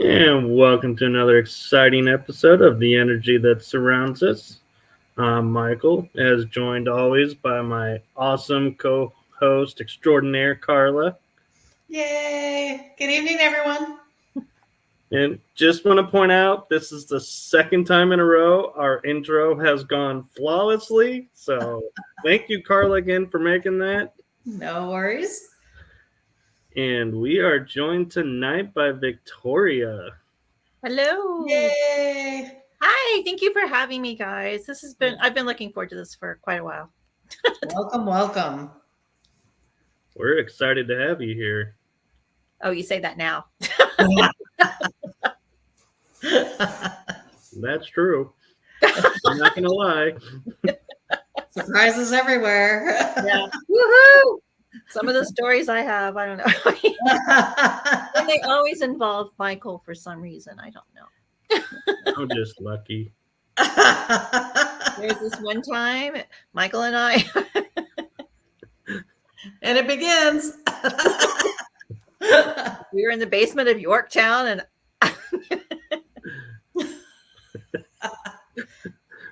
And welcome to another exciting episode of The Energy That Surrounds Us. I'm Michael, as joined always by my awesome co-host extraordinaire, Carla. Yay! Good evening, everyone. And just want to point out, this is the second time in a row our intro has gone flawlessly. So thank you, Carla, again for making that. No worries. And we are joined tonight by Victoria. Hello. Yay! Hi. Thank you for having me, guys. I've been looking forward to this for quite a while. Welcome. We're excited to have you here. Oh, you say that now. That's true. I'm not gonna lie. Surprises everywhere. Yeah. Woohoo! Some of the stories I have, I don't know. And they always involve Michael for some reason. I don't know. I'm just lucky. There's this one time, Michael and I. And it begins. We were in the basement of Yorktown, and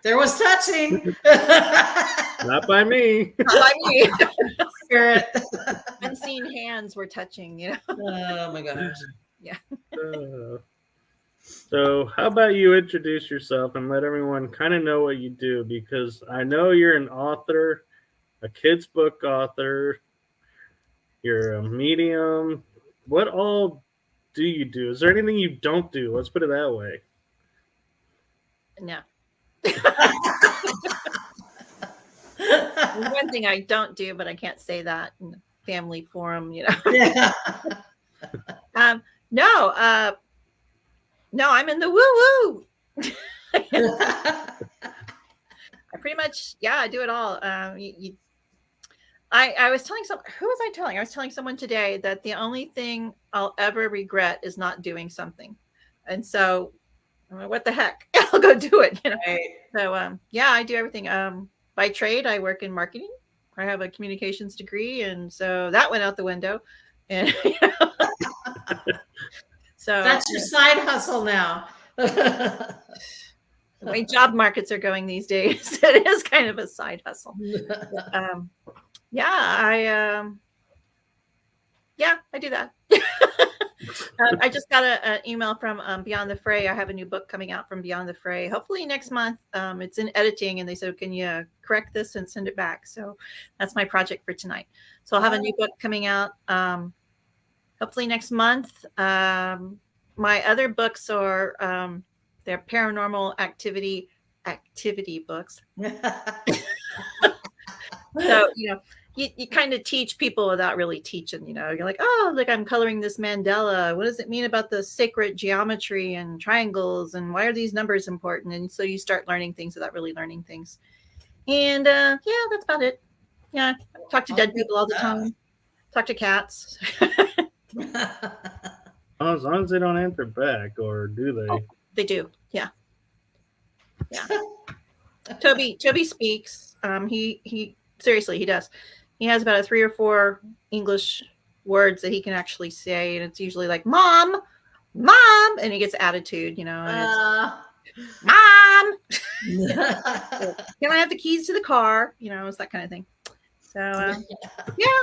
there was touching. Not by me. not by me. Spirit. Unseen hands were touching, you know. Oh my gosh. Yeah. So how about you introduce yourself and let everyone kind of know what you do, because I know you're an author, a kid's book author, you're a medium. What all do you do? Is there anything you don't do? Let's put it that way. No. One thing I don't do, but I can't say that in the family forum, you know. Yeah. No, I'm in the woo woo. I pretty much, I do it all. I was telling who was I telling? I was telling someone today that the only thing I'll ever regret is not doing something. And so, what the heck? I'll go do it. You know. Right. So yeah, I do everything. By trade, I work in marketing. I have a communications degree, and so that went out the window. And so That's your side hustle now. the way job markets are going these days, it is kind of a side hustle. Yeah, I do that. I just got an email from Beyond the Fray. I have a new book coming out from Beyond the Fray. Hopefully next month. It's in editing, and they said, "Can you correct this and send it back?" So that's my project for tonight. So I'll have a new book coming out hopefully next month. My other books are they're paranormal activity books. So you kind of teach people without really teaching. You're like, oh, look, I'm coloring this mandala. What does it mean about the sacred geometry and triangles, and why are these numbers important? And so you start learning things without really learning things. And yeah, that's about it. Yeah, I talk to dead people all the time. Talk to cats. As long as they don't answer back, or do they? Oh, they do. Yeah. Toby speaks. He seriously, he does. He has about 3 or 4 English words that he can actually say, and it's usually like "mom," and he gets attitude, and it's, "Mom, can I have the keys to the car?" It's that kind of thing. So yeah,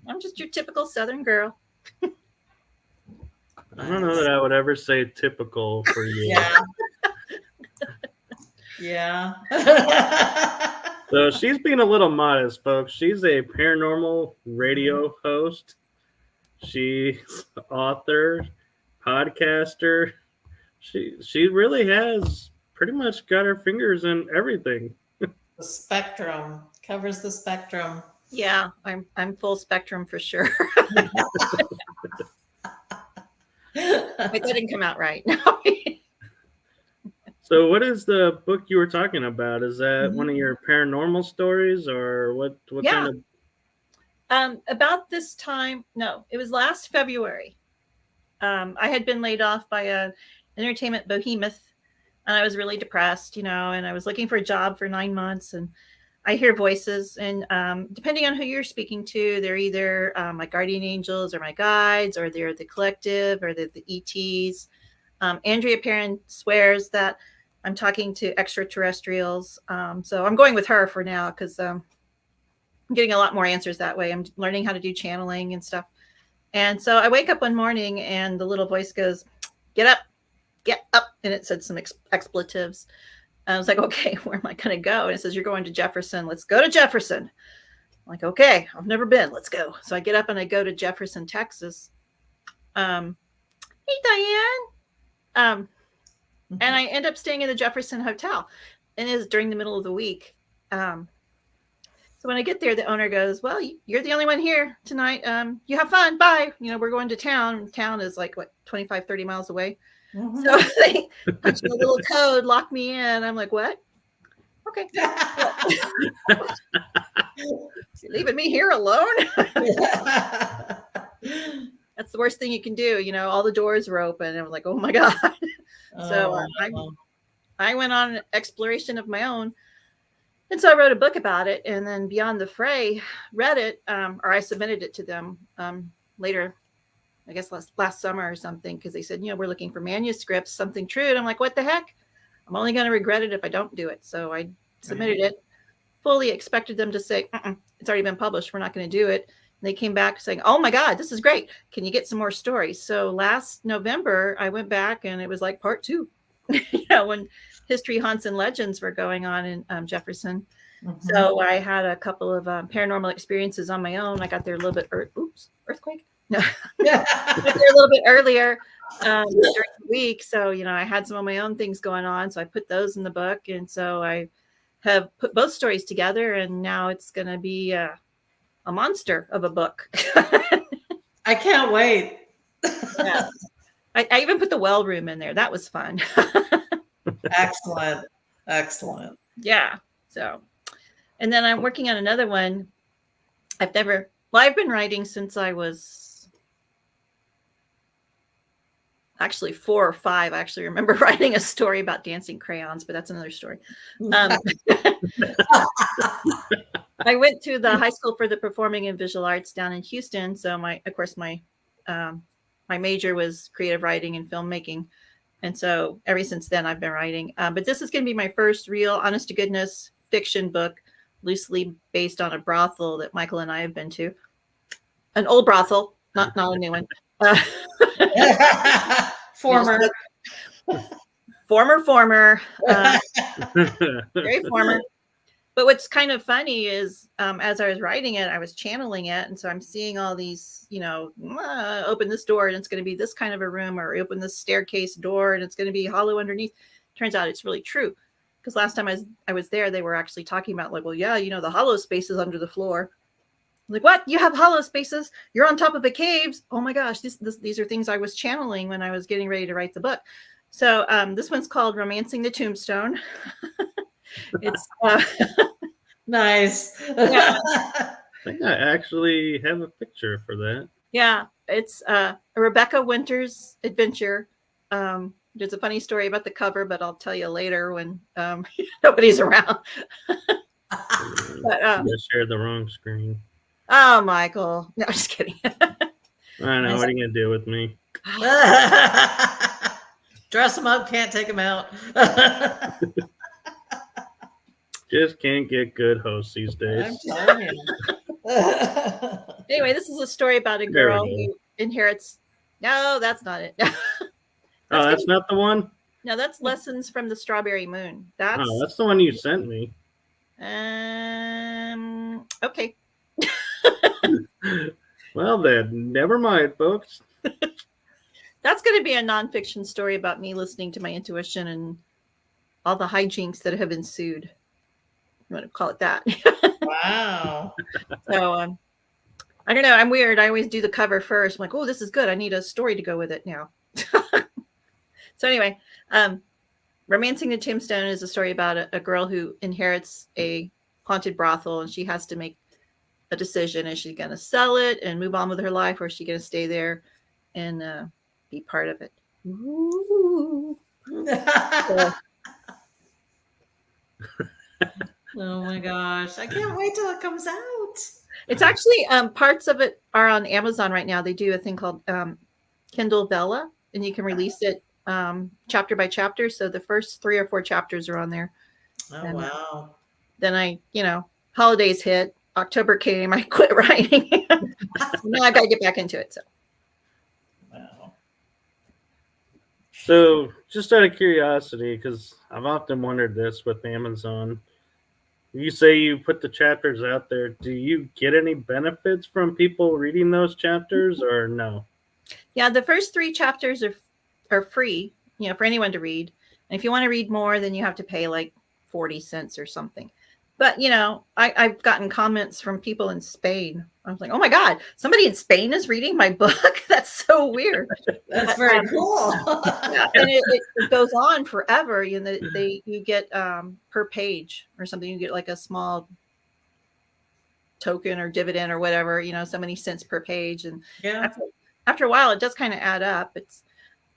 I'm just your typical Southern girl. I don't know that I would ever say typical for you. Yeah. So she's being a little modest, folks. She's a paranormal radio host. She's author, podcaster. She really has pretty much got her fingers in everything. The spectrum covers the spectrum. Yeah, I'm full spectrum for sure. But that didn't come out right. So what is the book you were talking about? Is that one of your paranormal stories, or what kind of? About this time, no, it was last February. I had been laid off by an entertainment behemoth, and I was really depressed, and I was looking for a job for 9 months, and I hear voices, and depending on who you're speaking to, they're either my guardian angels or my guides, or they're the collective, or they're the ETs. Andrea Perrin swears that I'm talking to extraterrestrials. So I'm going with her for now because I'm getting a lot more answers that way. I'm learning how to do channeling and stuff. And so I wake up one morning and the little voice goes, get up. And it said some expletives. And I was like, okay, where am I going to go? And it says, you're going to Jefferson. Let's go to Jefferson. I'm like, okay, I've never been. Let's go. So I get up and I go to Jefferson, Texas. Hey, Diane. And I end up staying in the Jefferson Hotel, and it was during the middle of the week. So when I get there, the owner goes, well, you're the only one here tonight. You have fun. Bye. We're going to town. Town is like, 25, 30 miles away. Mm-hmm. So they punched a little code, locked me in. I'm like, what? Okay. You're leaving me here alone? That's the worst thing you can do. All the doors were open. And I was like, oh my God. So I went on an exploration of my own. And so I wrote a book about it. And then Beyond the Fray read it, or I submitted it to them later, I guess last summer or something, because they said, we're looking for manuscripts, something true. And I'm like, what the heck? I'm only going to regret it if I don't do it. So I submitted it, fully expected them to say, it's already been published. We're not going to do it. And they came back saying, oh my God, this is great. Can you get some more stories? So last November, I went back and it was like part 2, when History, Haunts, and Legends were going on in Jefferson. Mm-hmm. So I had a couple of paranormal experiences on my own. I got there a little bit, earthquake? No, I got there a little bit earlier during the week. So, I had some of my own things going on. So I put those in the book. And so I have put both stories together, and now it's going to be a monster of a book. I can't wait. Yeah. I even put the well room in there. That was fun. Excellent. Yeah. So, and then I'm working on another one. I've been writing since I was actually 4 or 5. I actually remember writing a story about dancing crayons, but that's another story. I went to the High School for the Performing and Visual Arts down in Houston. So my major was creative writing and filmmaking. And so ever since then, I've been writing. But this is going to be my first real, honest to goodness fiction book, loosely based on a brothel that Michael and I have been to. An old brothel, not a new one. Former. Very former. But what's kind of funny is as I was writing it, I was channeling it. And so I'm seeing all these, open this door and it's going to be this kind of a room, or open this staircase door and it's going to be hollow underneath. Turns out it's really true. Because last time I was there, they were actually talking about like, well, yeah, the hollow spaces under the floor. I'm like, what? You have hollow spaces? You're on top of the caves? Oh my gosh, these are things I was channeling when I was getting ready to write the book. So this one's called Romancing the Tombstone. It's nice. Yeah. I think I actually have a picture for that. Yeah, it's a Rebecca Winters adventure. There's a funny story about the cover, but I'll tell you later when nobody's around. I shared the wrong screen. Oh, Michael. No, I'm just kidding. I know. What are you going to do with me? Dress them up, can't take them out. Just can't get good hosts these days. I'm telling you. Anyway, this is a story about a girl who inherits. No, that's not it. That's not the one? No, that's Lessons from the Strawberry Moon. That's the one you sent me. Okay. Well, then, never mind, folks. That's going to be a nonfiction story about me listening to my intuition and all the hijinks that have ensued. You want to call it that? Wow. So I don't know. I'm weird. I always do the cover first. I'm like, oh, this is good. I need a story to go with it now. So anyway, Romancing the Tombstone is a story about a girl who inherits a haunted brothel, and she has to make a decision. Is she going to sell it and move on with her life, or is she going to stay there and be part of it? Ooh. Oh my gosh. I can't wait till it comes out. It's actually parts of it are on Amazon right now. They do a thing called Kindle Vella, and you can release it chapter by chapter. So the first 3 or 4 chapters are on there. Oh, and wow. Then holidays hit, October came, I quit writing. Now I got to get back into it. So. Wow. So just out of curiosity, because I've often wondered this with Amazon, you say you put the chapters out there. Do you get any benefits from people reading those chapters or no? Yeah, the first 3 chapters are free, for anyone to read. And if you want to read more, then you have to pay like 40 cents or something. But, I've gotten comments from people in Spain. I was like, oh my God, somebody in Spain is reading my book. That's so weird. That's very cool. Yeah, and it goes on forever. You get per page or something. You get like a small token or dividend or whatever, so many cents per page. And yeah, after a while, it does kind of add up. It's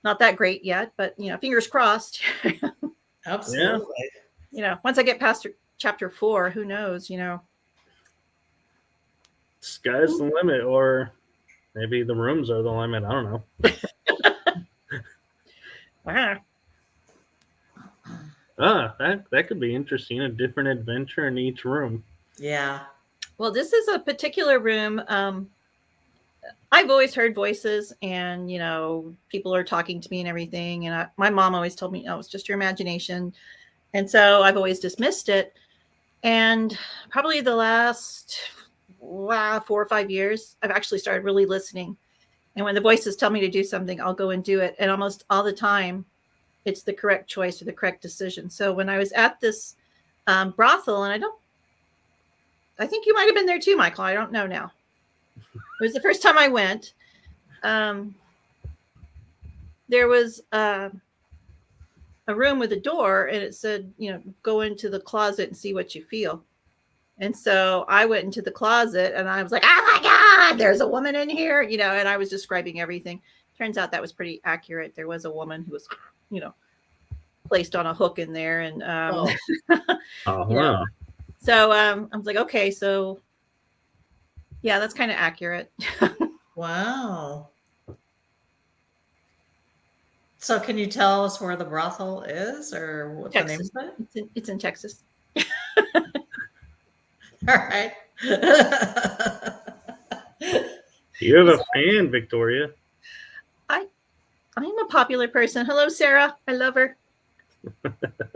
not that great yet, but fingers crossed. Absolutely. Once I get past chapter 4, who knows? Sky's the limit, or maybe the rooms are the limit. I don't know. Wow. That could be interesting. A different adventure in each room. Yeah. Well, this is a particular room. I've always heard voices, and people are talking to me and everything. And my mom always told me, "Oh, it's just your imagination," and so I've always dismissed it. And probably the last 4 or 5 years, I've actually started really listening. And when the voices tell me to do something, I'll go and do it. And almost all the time, it's the correct choice or the correct decision. So when I was at this brothel, and I think you might have been there too, Michael. I don't know now. It was the first time I went. There was a room with a door, and it said, go into the closet and see what you feel. And so I went into the closet, and I was like, oh my God, there's a woman in here, and I was describing everything. turns out that was pretty accurate. There was a woman who was, placed on a hook in there, and Oh, you know, wow. so I was like, okay, so yeah, that's kind of accurate. Wow. So can you tell us where the brothel is or what Texas. the name of it? It's in Texas. All right. You have a fan, Victoria. I'm a popular person. Hello, Sarah. I love her.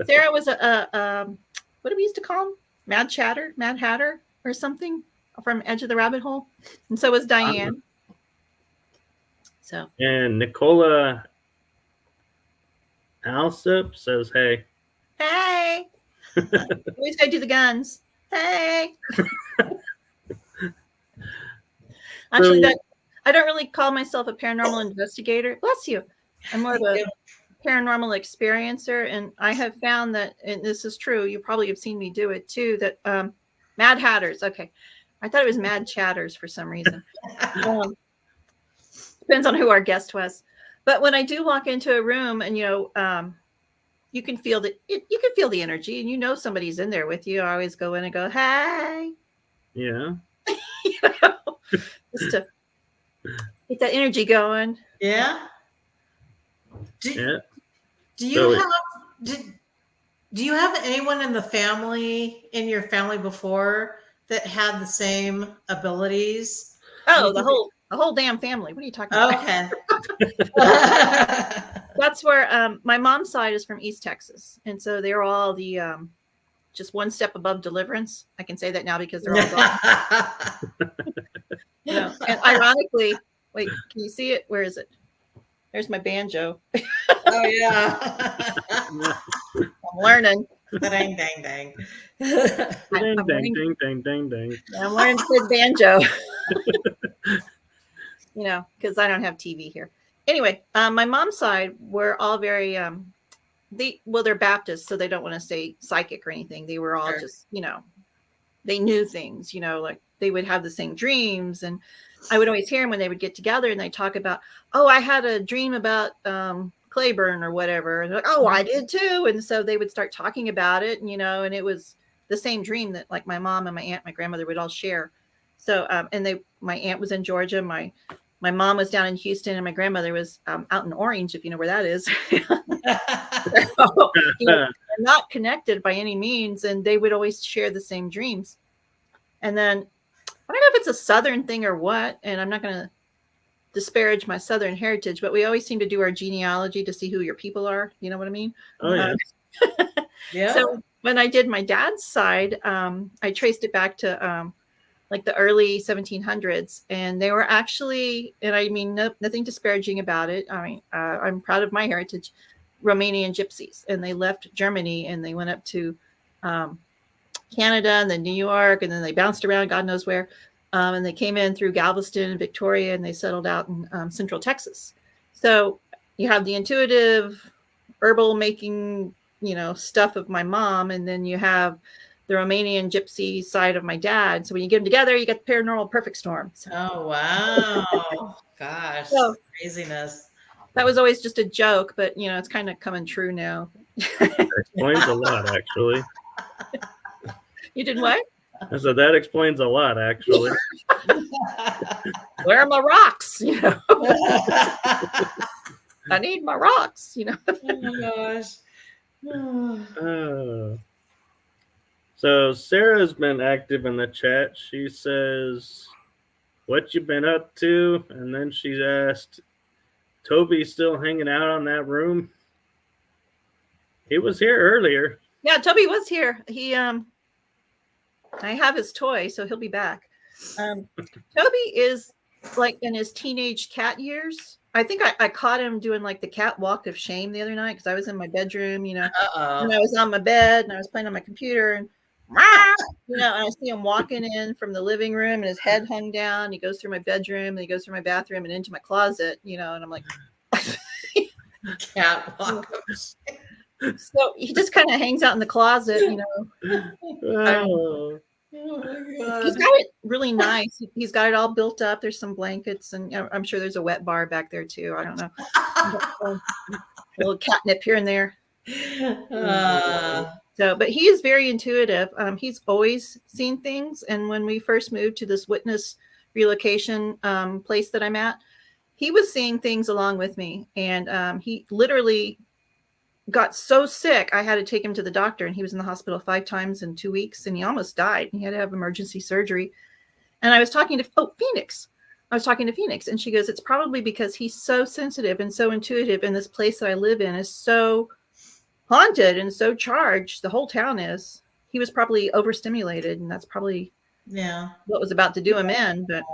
Sarah was what do we used to call him? Mad Hatter, or something from Edge of the Rabbit Hole. And so was Diane. So. And Nicola Alsip says, hey. Hey. Always gotta do the guns. Hey. Actually, I don't really call myself a paranormal investigator. Bless you. I'm more of a paranormal experiencer, and I have found that, and this is true, you probably have seen me do it too, that Mad Hatters. Okay. I thought it was Mad Chatters for some reason. Depends on who our guest was. But when I do walk into a room and, you can feel you can feel the energy, and somebody's in there with you. I always go in and go, hey. Yeah. Just to get that energy going. Yeah. Do you have anyone in your family before that had the same abilities? Oh, the whole damn family. What are you talking about? Okay. That's where my mom's side is from East Texas, and so they're all the just one step above deliverance. I can say that now because they're all gone. And ironically, wait, can you see it? Where is it? There's my banjo. Oh yeah. I'm learning. Dang, dang, dang. Dang, dang, dang, dang, dang, dang. I'm learning to play banjo. Because I don't have TV here. Anyway, my mom's side, we're all very they're Baptists, so they don't want to say psychic or anything. They were all just, they knew things, like they would have the same dreams. And I would always hear them when they would get together and they talk about, oh, I had a dream about Claiborne or whatever. And like, oh, I did too. And so they would start talking about it, and it was the same dream that like my mom and my aunt, my grandmother would all share. So, my aunt was in Georgia. My mom was down in Houston, and my grandmother was out in Orange, if you know where that is. So, they're not connected by any means, and they would always share the same dreams. And then I don't know if it's a Southern thing or what, and I'm not going to disparage my Southern heritage, but we always seem to do our genealogy to see who your people are. You know what I mean? Oh, yeah. Yeah. So when I did my dad's side, I traced it back to like the early 1700s, and they were actually, and I mean, nothing disparaging about it. I mean, I'm proud of my heritage, Romanian gypsies, and they left Germany and they went up to Canada and then New York, and then they bounced around God knows where, and they came in through Galveston and Victoria, and they settled out in Central Texas. So you have the intuitive herbal making, stuff of my mom, and then you have the Romanian gypsy side of my dad. So when you get them together, you get the Paranormal Perfect Storm. So. Oh, wow. Gosh, So, craziness. That was always just a joke, but, it's kind of coming true now. That explains a lot, actually. You did what? I said that explains a lot, actually. Where are my rocks? I need my rocks, Oh, my gosh. So Sarah's been active in the chat. She says, what you been up to? And then she's asked, Toby still hanging out on that room? He was here earlier. Yeah, Toby was here. He I have his toy, so he'll be back. Toby is like in his teenage cat years. I think I caught him doing like the cat walk of shame the other night because I was in my bedroom, and I was on my bed and I was playing on my computer, and and I see him walking in from the living room and his head hung down. He goes through my bedroom and he goes through my bathroom and into my closet, and I'm like, cat walk of shame. So he just kind of hangs out in the closet, Oh. Oh my He's God. got it really nice. He's got it all built up. There's some blankets, and I'm sure there's a wet bar back there too. I don't know. A little catnip here and there. So, but he is very intuitive. He's always seen things. And when we first moved to this witness relocation place that I'm at, he was seeing things along with me. And he literally got so sick, I had to take him to the doctor, and he was in the hospital 5 times in 2 weeks, and he almost died. He had to have emergency surgery. And I was talking to Phoenix. I was talking to Phoenix, and she goes, it's probably because he's so sensitive and so intuitive, and this place that I live in is so haunted and so charged. The whole town is. He was probably overstimulated, and that's probably what was about to do him in. But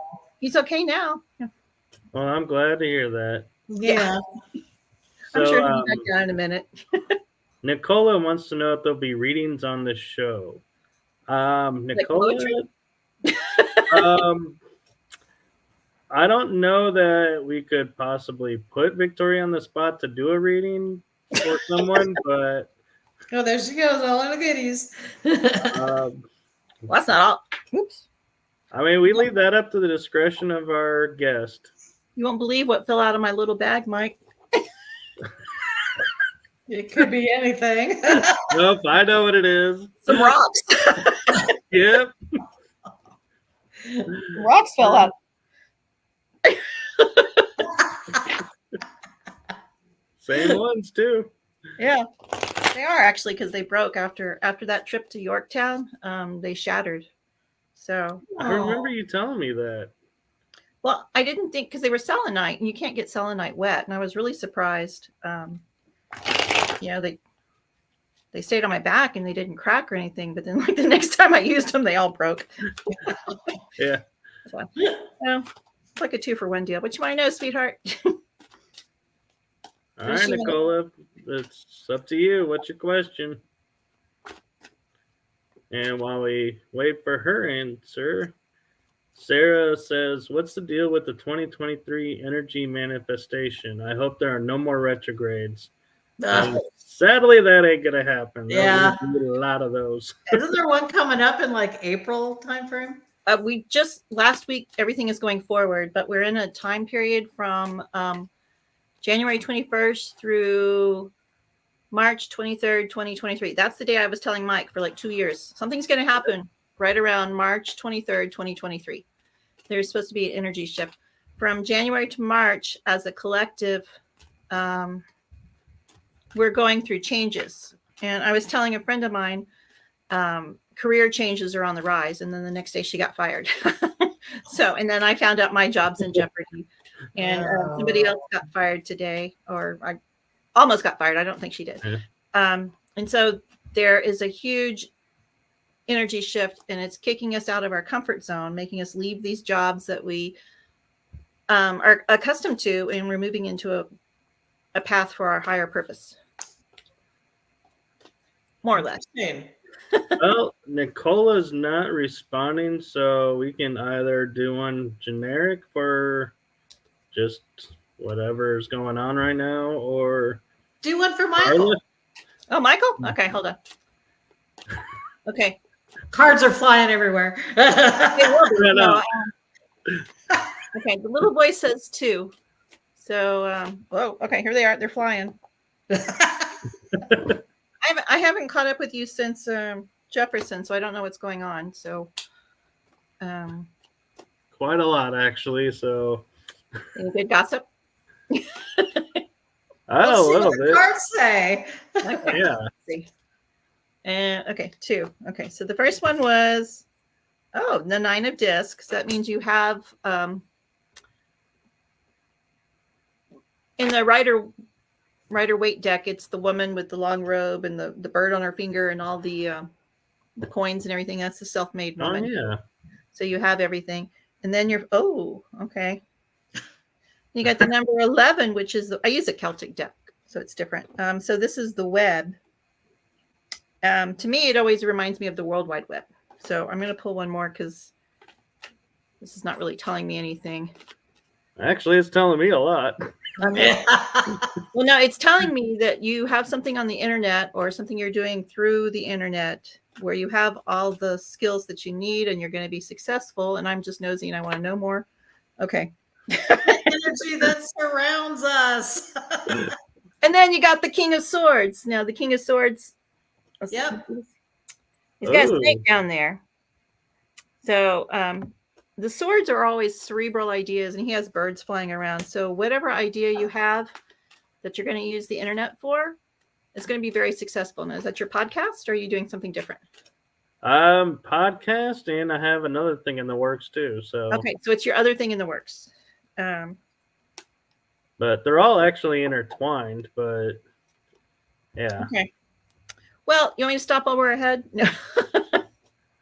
he's okay now. Yeah. Well, I'm glad to hear that. Yeah. I'm So, sure he'll be back down in a minute. Nicola wants to know if there'll be readings on the show. Nicola, I don't know that we could possibly put Victoria on the spot to do a reading for someone, but Oh, there she goes, all in the goodies. Well, that's not all. Oops. I mean, we leave that up to the discretion of our guest. You won't believe what fell out of my little bag, Mike. It could be anything. Nope, I know what it is. Some rocks. Yep. Rocks fell out. Same ones too. Yeah, they are actually, because they broke after that trip to Yorktown. They shattered. So I remember you telling me that. well, I didn't think, because they were selenite, and you can't get selenite wet, and I was really surprised. They stayed on my back and they didn't crack or anything, but then like the next time I used them, they all broke. Yeah. So, it's like a 2-for-1 deal. What you want to know, sweetheart? All right, Nicola, it's up to you. What's your question? And while we wait for her answer, Sarah says, what's the deal with the 2023 energy manifestation? I hope there are no more retrogrades. Sadly, that ain't gonna happen. Yeah. There'll be a lot of those. Isn't there one coming up in like April timeframe? We just last week, everything is going forward, but we're in a time period from January 21st through March 23rd, 2023. That's the day I was telling Mike for like 2 years. Something's going to happen right around March 23rd, 2023. There's supposed to be an energy shift from January to March as a collective. We're going through changes. And I was telling a friend of mine, career changes are on the rise. And then the next day she got fired. And then I found out my job's in jeopardy. And somebody else got fired today, or I almost got fired. I don't think she did. Yeah. And so there is a huge energy shift, and it's kicking us out of our comfort zone, making us leave these jobs that we are accustomed to, and we're moving into a path for our higher purpose. More or less. Well, Nicola's not responding, so we can either do one generic for just whatever's going on right now, or do one for Michael. Oh, Michael? Okay, hold on. Okay. Cards are flying everywhere. No. Okay, the little boy says 2. So, okay, here they are. They're flying. I haven't caught up with you since Jefferson, so I don't know what's going on. So, quite a lot actually. So, any good gossip? A little bit. Cards say. Okay. Yeah. Let's see. And okay, 2. Okay, so the first one was the 9 of discs. That means you have in the Rider-Waite deck, it's the woman with the long robe and the bird on her finger and all the coins and everything. That's the self-made woman. Oh, yeah. So you have everything. And then okay. You got the number 11, which is, I use a Celtic deck, so it's different. So this is the web. To me, it always reminds me of the World Wide Web. So I'm going to pull one more because this is not really telling me anything. Actually, it's telling me a lot. Well, no, it's telling me that you have something on the internet or something you're doing through the internet where you have all the skills that you need and you're going to be successful. And I'm just nosy and I want to know more. Okay. Energy that surrounds us. And then you got the King of Swords. Now the King of Swords. Yep. He's got a snake down there. So the swords are always cerebral ideas, and he has birds flying around. So whatever idea you have that you're going to use the internet for, it's going to be very successful. Now, is that your podcast, or are you doing something different? Podcast, and I have another thing in the works too. So okay, so it's your other thing in the works. But they're all actually intertwined. But yeah. Okay. Well, you want me to stop while we're ahead? No.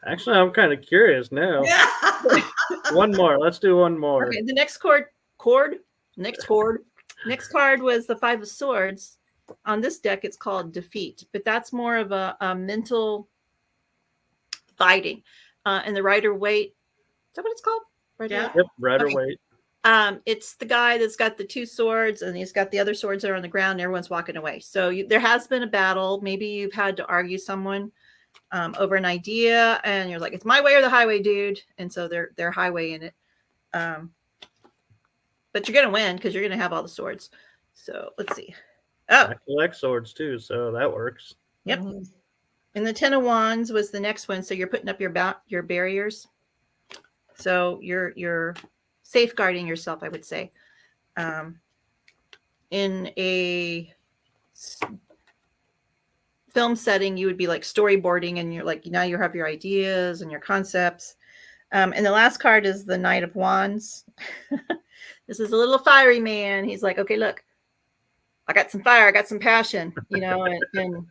Actually, I'm kind of curious now. Yeah. One more. Let's do one more. Okay. The next card was the Five of Swords. On this deck, it's called Defeat, but that's more of a mental fighting. And the Rider-Waite, is that what it's called? Yeah. Yep, Rider-Waite. It's the guy that's got the two swords, and he's got the other swords that are on the ground, and everyone's walking away. So there has been a battle. Maybe you've had to argue someone over an idea, and you're like, it's my way or the highway, dude. And so they're highwaying it. But you're going to win because you're going to have all the swords. So let's see. Oh, I collect swords too, so that works. Yep. And the Ten of Wands was the next one. So you're putting up your barriers. So you're safeguarding yourself, I would say. In a film setting, you would be like storyboarding, and you're like, now you have your ideas and your concepts. And the last card is the Knight of Wands. This is a little fiery man. He's like, okay, look, I got some fire, I got some passion, and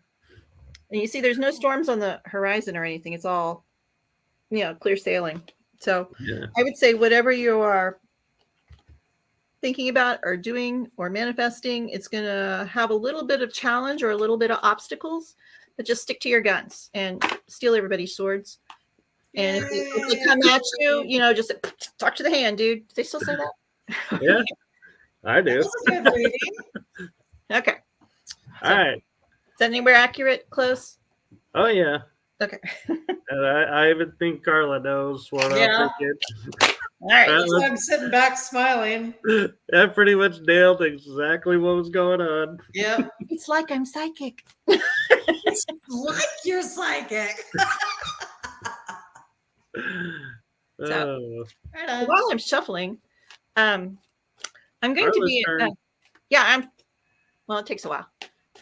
you see there's no storms on the horizon or anything. It's all, clear sailing. So yeah. I would say whatever you are thinking about or doing or manifesting, it's going to have a little bit of challenge or a little bit of obstacles, but just stick to your guns and steal everybody's swords. And if they come at you, just talk to the hand, dude. Do they still say that? Yeah, I do. Okay. All right. Is that anywhere accurate? Close? Oh, yeah. Okay. And I even think Carla knows what I'm thinking. All right. So I'm sitting back smiling. That pretty much nailed exactly what was going on. Yep. It's like I'm psychic. It's like you're psychic. So, while I'm shuffling, I'm going to be well, it takes a while.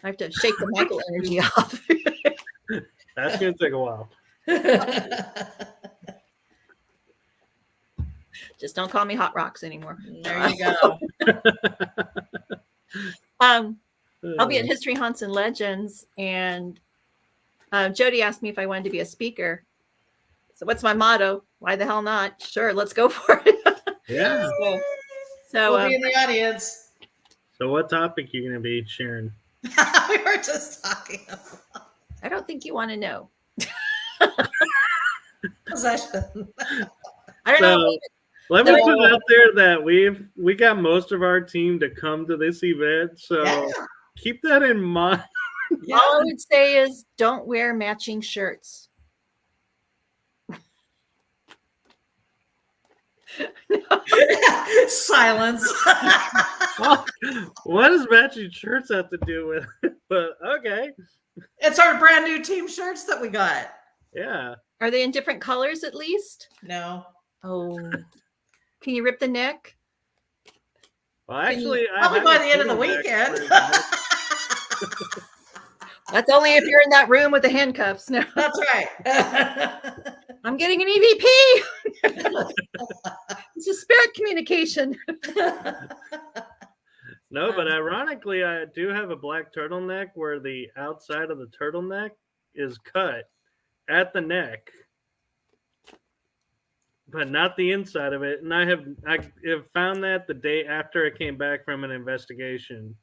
I have to shake the Michael energy off. That's going to take a while. Just don't call me Hot Rocks anymore. There you go. I'll be at History Haunts and Legends, and Jody asked me if I wanted to be a speaker. So what's my motto? Why the hell not? Sure, let's go for it. Yeah. So we'll be in the audience. So what topic are you going to be sharing? We were just talking about. I don't think you want to know. Possession. I don't know. Let me put out there that we got most of our team to come to this event, so keep that in mind. Yeah. All I would say is don't wear matching shirts. Silence. Well, what does matching shirts have to do with it? But okay. It's our brand new team shirts that we got. Yeah. Are they in different colors at least? No. Oh. Can you rip the neck? Well, actually, probably by the end of the weekend. That's only if you're in that room with the handcuffs. No. That's right. I'm getting an EVP. It's a spirit communication. No, but ironically, I do have a black turtleneck where the outside of the turtleneck is cut at the neck, but not the inside of it. And I have found that the day after I came back from an investigation.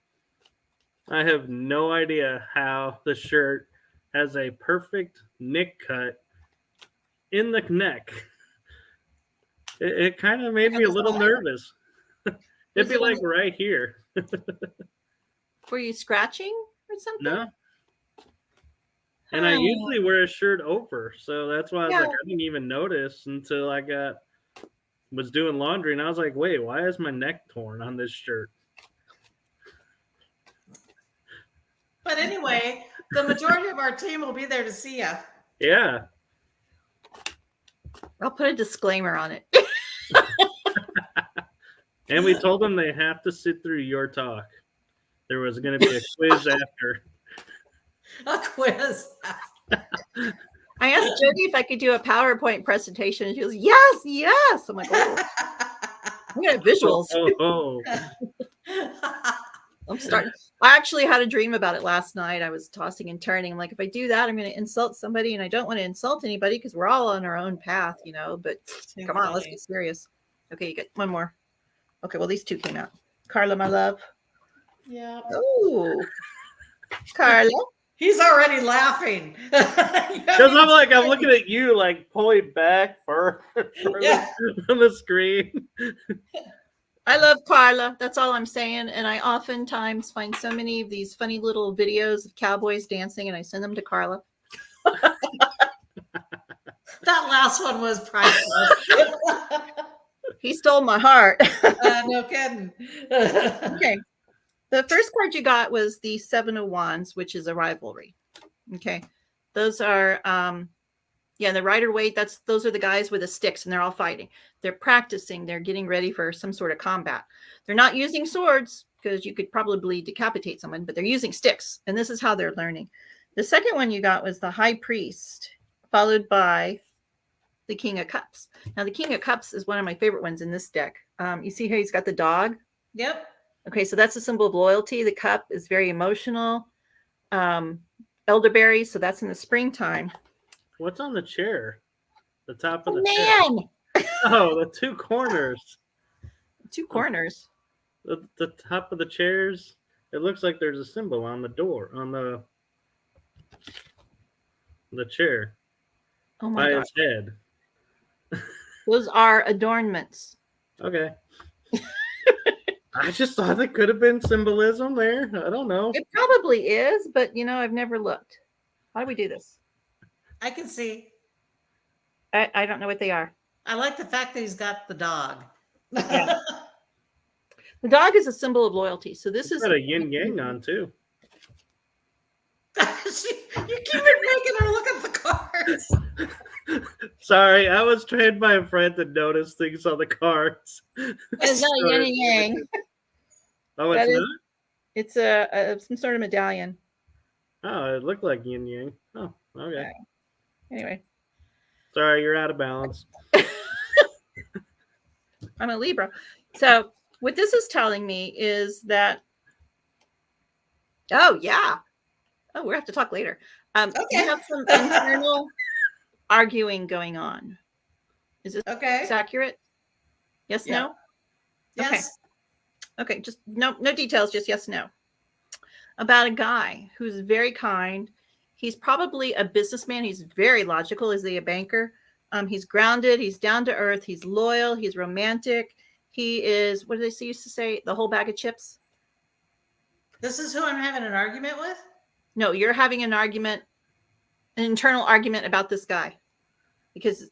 I have no idea how the shirt has a perfect nick cut in the neck. It kind of made me a little nervous. It'd be like right here. Were you scratching or something? No. And I usually wear a shirt over, so that's why I was Yeah. like, I didn't even notice until I was doing laundry, and I was like, wait, why is my neck torn on this shirt? But anyway, the majority of our team will be there to see you. Yeah. I'll put a disclaimer on it. And we told them they have to sit through your talk. There was going to be a quiz after. A quiz. I asked Jody if I could do a PowerPoint presentation, and she goes, yes. I'm like, oh, we got visuals. Oh. I'm starting. I actually had a dream about it last night. I was tossing and turning. I'm like, if I do that, I'm going to insult somebody, and I don't want to insult anybody because we're all on our own path, But come on, let's get serious. Okay, you get one more. Okay, well, these two came out. Carla, my love. Yeah. Oh, Carla. He's already laughing. Because I'm looking at you, like pulling back further on the screen. I love Carla. That's all I'm saying. And I oftentimes find so many of these funny little videos of cowboys dancing, and I send them to Carla. That last one was priceless. He stole my heart. No kidding. Okay. The first card you got was the Seven of Wands, which is a rivalry. Okay. Those are, the Rider-Waite, those are the guys with the sticks, and they're all fighting. They're practicing. They're getting ready for some sort of combat. They're not using swords because you could probably decapitate someone, but they're using sticks, and this is how they're learning. The second one you got was the High Priest, followed by the King of Cups. Now, the King of Cups is one of my favorite ones in this deck. You see how he's got the dog? Yep. Okay, so that's a symbol of loyalty. The cup is very emotional. Elderberry, so that's in the springtime. What's on the chair? The top of the chair. Oh, the two corners. Two corners. The top of the chairs. It looks like there's a symbol on the door, on the chair. Oh my God. His head. Those are adornments. Okay. I just thought it could have been symbolism there. I don't know. It probably is, but I've never looked. How do we do this? I can see. I don't know what they are. I like the fact that he's got the dog. Yeah. The dog is a symbol of loyalty. So this is got a yin yang on too. You keep making her look at the cards. Sorry, I was trained by a friend to notice things on the cards. It's not a yin and yang. Oh, it's not? It's some sort of medallion. Oh, it looked like yin yang. Oh, okay. Anyway. Sorry, you're out of balance. I'm a Libra. So what this is telling me is that, we'll have to talk later. Okay. You have some internal arguing going on. Is this accurate? Yes, yeah. no? Yes. Okay, just no details, just yes, no. About a guy who's very kind. He's probably a businessman. He's very logical. Is he a banker? He's grounded. He's down to earth. He's loyal. He's romantic. He is, what did they used to say? The whole bag of chips? This is who I'm having an argument with? No, you're having an internal argument about this guy. Because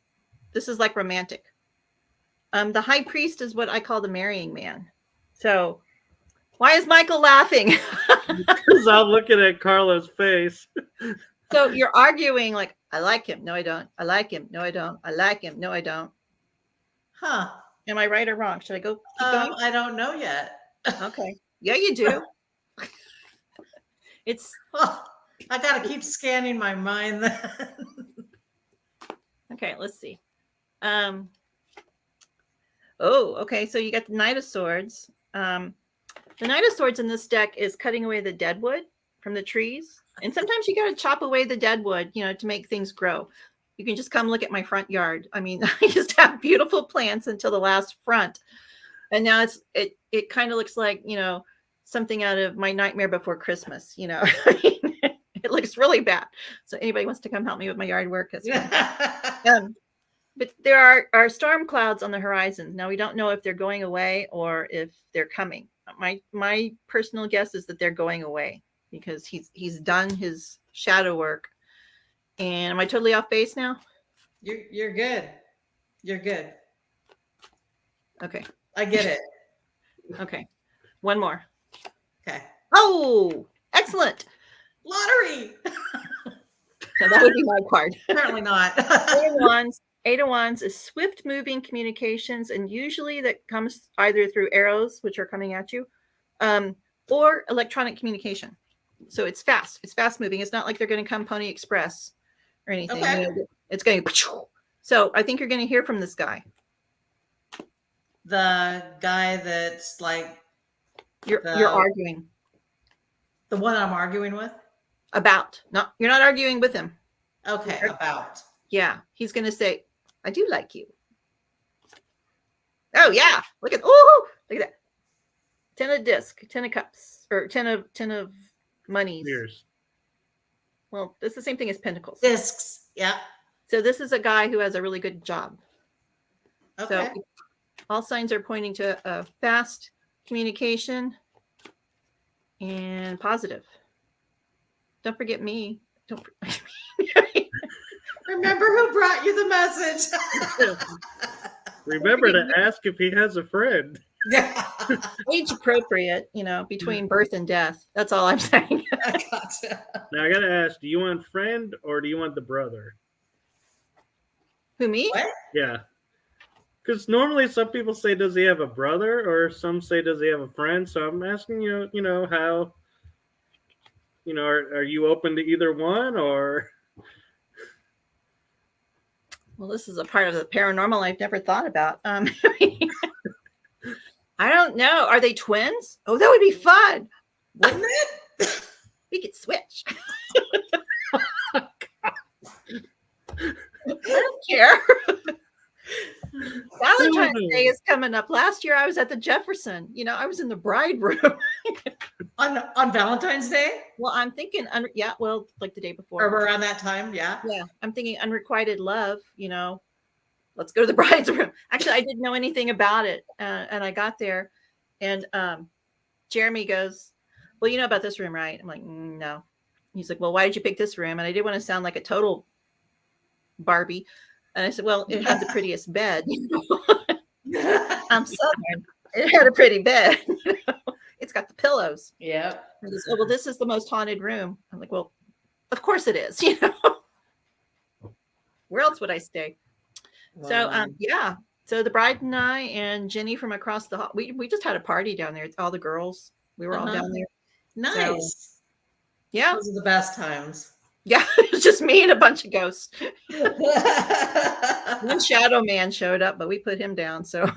this is like romantic. The High Priest is what I call the marrying man. So why is Michael laughing? Because I'm looking at Carla's face. So you're arguing like, I like him. No, I don't. I like him. No, I don't. I like him. No, I don't. Huh. Am I right or wrong? Should I go keep going? I don't know yet. Okay. Yeah, you do. It's. I got to keep scanning my mind then. Okay, let's see. Okay. So you got the Knight of Swords. The Knight of Swords in this deck is cutting away the dead wood from the trees. And sometimes you got to chop away the dead wood, to make things grow. You can just come look at my front yard. I mean, I used to have beautiful plants until the last front. And now it kind of looks like, something out of My Nightmare Before Christmas, It looks really bad. So anybody wants to come help me with my yard work? But there are storm clouds on the horizon. Now, we don't know if they're going away or if they're coming. My personal guess is that they're going away because he's done his shadow work And am I totally off base now? You're good. You're good. Okay. I get it. Okay. One more. Okay. Oh, excellent. Lottery. So that would be my card. Apparently not. Eight of Wands is swift moving communications, and usually that comes either through arrows, which are coming at you, or electronic communication. So it's fast. It's fast moving. It's not like they're going to come Pony Express or anything. Okay. You know, it's going. So I think you're going to hear from this guy. The guy that's like You're arguing the one I'm arguing with. about. Not you're not arguing with him. Okay, about. Yeah, he's going to say, "I do like you." Oh yeah, look at that. 10 of disc, 10 of cups, or 10 of monies. Years. Well, it's the same thing as pentacles. Discs. Yeah. So this is a guy who has a really good job. Okay. So all signs are pointing to a fast communication and positive. Don't forget me. Remember who brought you the message. Remember to ask if he has a friend. Age appropriate, between birth and death. That's all I'm saying. Gotcha. Now I gotta ask, do you want friend or do you want the brother? Who, me? What? Yeah. Because normally some people say, does he have a brother? Or some say, does he have a friend? So I'm asking you, how, are you open to either one or? Well, this is a part of the paranormal I've never thought about. I don't know. Are they twins? Oh, that would be fun. Wouldn't it? We could switch. I don't care. Valentine's Day is coming up. Last year I was at the Jefferson. I was in the bride room. on Valentine's Day? Well, I'm thinking, like the day before. Or around that time, yeah. Yeah, I'm thinking unrequited love. Let's go to the bride's room. Actually, I didn't know anything about it, and I got there, and Jeremy goes, "Well, you know about this room, right?" I'm like, "No." He's like, "Well, why did you pick this room?" And I didn't want to sound like a total Barbie. And I said, "Well, it had the prettiest bed." I'm Southern. It had a pretty bed. It's got the pillows. Yeah. And he said, "Oh, well, this is the most haunted room." I'm like, "Well, of course it is." Where else would I stay? Wow. So, yeah. So the bride and I and Jenny from across the hall, we just had a party down there. All the girls, we were all down there. Nice. So, yeah. Those are the best times. Yeah, it's just me and a bunch of ghosts. One shadow man showed up, but we put him down. So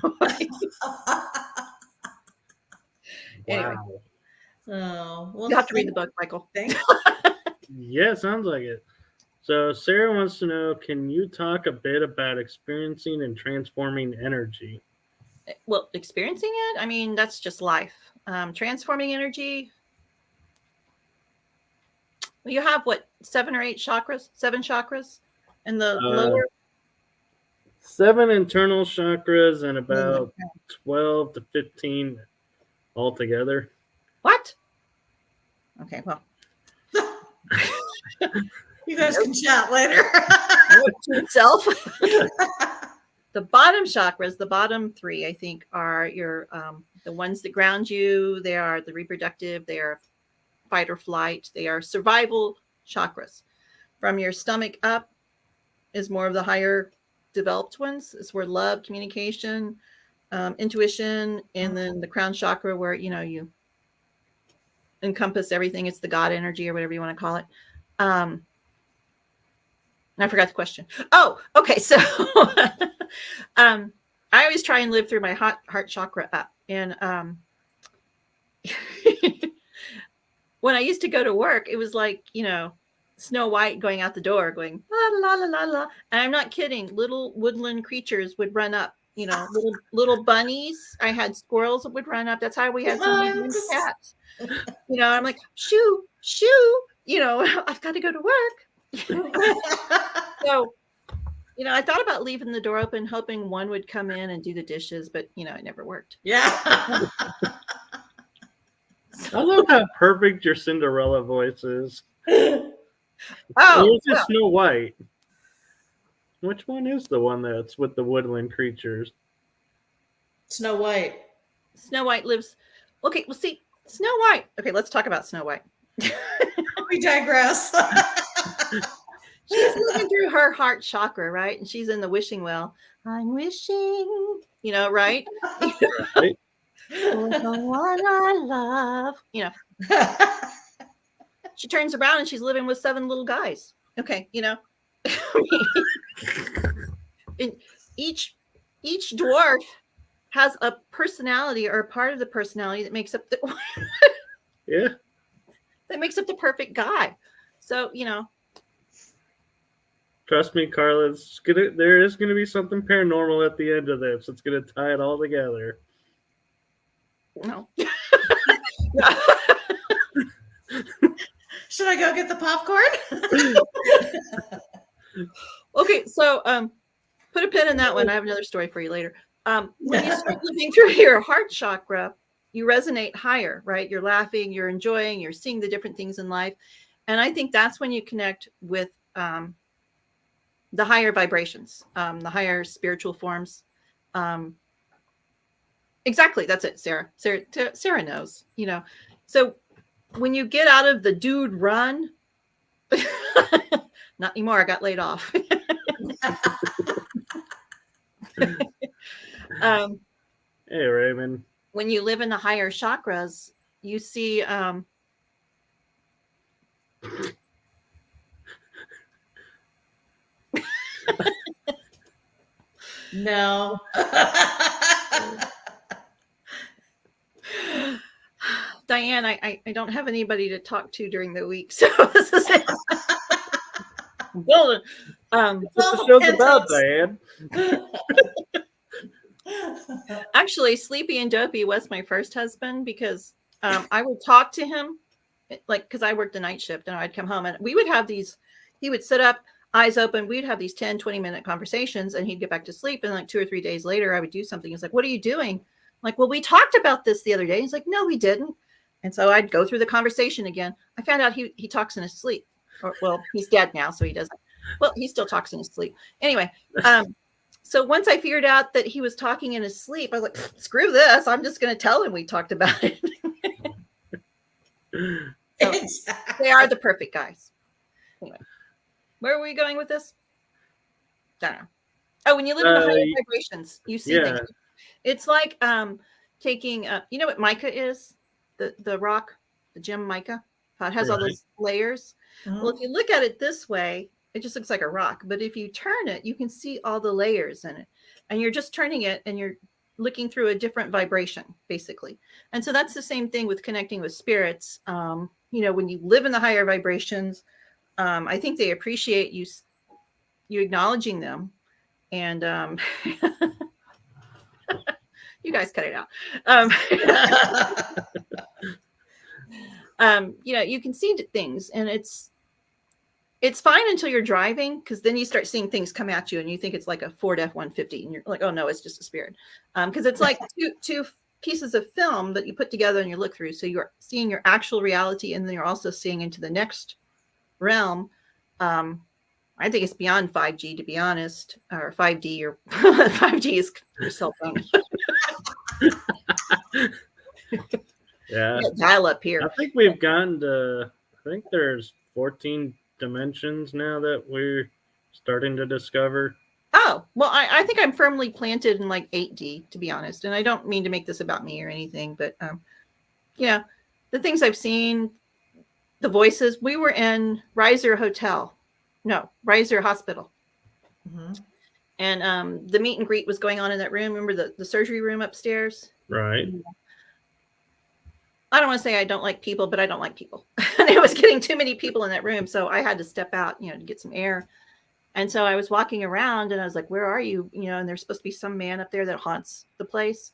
anyway, oh, well, you have to read the book, Michael. Thanks. Yeah, sounds like it. So Sarah wants to know, can you talk a bit about experiencing and transforming energy? Well, experiencing it, I mean, that's just life. Transforming energy. Well, you have what, 7 or 8 chakras? 7 chakras, and the lower 7 internal chakras and about 12 to 15 altogether. What? Okay, well, You guys can chat later. to itself. The bottom chakras, the bottom 3, I think, are your the ones that ground you. They are the reproductive. They are fight or flight. They are survival chakras. From your stomach up is more of the higher developed ones. It's where love, communication, intuition, and then the crown chakra, where you encompass everything. It's the God energy, or whatever you want to call it. I forgot the question. Oh, okay. So I always try and live through my heart chakra up. And when I used to go to work, it was like, Snow White going out the door going, la, la, la, la, la. And I'm not kidding. Little woodland creatures would run up, little bunnies. I had squirrels that would run up. That's how we had some cats. I'm like, shoo, shoo, I've got to go to work. So, I thought about leaving the door open, hoping one would come in and do the dishes, but it never worked. Yeah. I love how perfect your Cinderella voice is. Oh, Or is it Snow White? Which one is the one that's with the woodland creatures? Snow White. Snow White lives. Okay, well, see, Snow White. Okay, let's talk about Snow White. We digress. She's moving through her heart chakra, right? And she's in the wishing well. I'm wishing, right? Right? For the one I love. She turns around and she's living with 7 little guys. Okay, and each dwarf has a personality or a part of the personality that makes up the Yeah. that makes up the perfect guy. So, Trust me, Carla, there is gonna be something paranormal at the end of this. It's gonna tie it all together. no. Should I go get the popcorn? Okay, so put a pin in that one. I have another story for you later. When you start living through your heart chakra, you resonate higher, right? You're laughing, you're enjoying, you're seeing the different things in life. And I think that's when you connect with the higher vibrations, the higher spiritual forms. Exactly. That's it, Sarah. Sarah knows, So when you get out of the dude run, not anymore. I got laid off. Hey, Raymond. When you live in the higher chakras, you see No. Diane, I don't have anybody to talk to during the week, so this is it. Well, What the show's about, Diane? Actually, Sleepy and Dopey was my first husband because I would talk to him, because I worked the night shift and I'd come home and we would have these, he would sit up, eyes open. We'd have these 10, 20-minute conversations and he'd get back to sleep. And 2 or 3 days later, I would do something. He's like, what are you doing? I'm like, well, we talked about this the other day. He's like, no, we didn't. And so I'd go through the conversation again. I found out he talks in his sleep. Well, he's dead now, so he doesn't. Well, he still talks in his sleep. Anyway, so once I figured out that he was talking in his sleep, I was like, screw this. I'm just going to tell him we talked about it. So, they are the perfect guys. Anyway, where are we going with this? I don't know. Oh, when you live in the higher vibrations, you see things. It's like taking, you know what mica is? The rock, the gem mica. How it has all those layers. Well, if you look at it this way, it just looks like a rock. But if you turn it, you can see all the layers in it. And you're just turning it and you're looking through a different vibration, basically. And so that's the same thing with connecting with spirits. When you live in the higher vibrations, I think they appreciate you acknowledging them. And you guys cut it out. You can see things and it's fine until you're driving, because then you start seeing things come at you and you think it's like a Ford F-150 and you're like, oh no, it's just a spirit. Because it's like two pieces of film that you put together and you look through. So you're seeing your actual reality and then you're also seeing into the next realm. I think it's beyond 5G, to be honest, or 5D, or 5G is your cell phone. Yeah. Dial up here. I think we've gotten to, I think there's 14 dimensions now that we're starting to discover. Oh, well, I think I'm firmly planted in like 8D, to be honest. And I don't mean to make this about me or anything, but the things I've seen, the voices. We were in Reiser Hospital. Mm-hmm. And the meet and greet was going on in that room. Remember the surgery room upstairs? Right. I don't want to say I don't like people, but I don't like people. And it was getting too many people in that room. So I had to step out, to get some air. And so I was walking around and I was like, where are you? And there's supposed to be some man up there that haunts the place.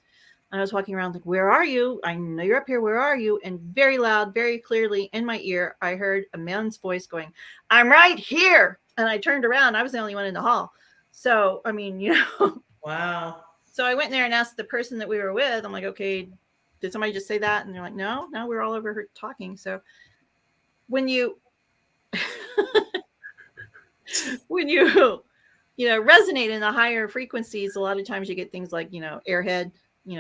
And I was walking around like, where are you? I know you're up here. Where are you? And very loud, very clearly in my ear, I heard a man's voice going, I'm right here. And I turned around. I was the only one in the hall. So, Wow. So I went in there and asked the person that we were with, I'm like, okay, did somebody just say that? And they're like, no, we're all over here talking. So when you when you resonate in the higher frequencies, a lot of times you get things like, airhead,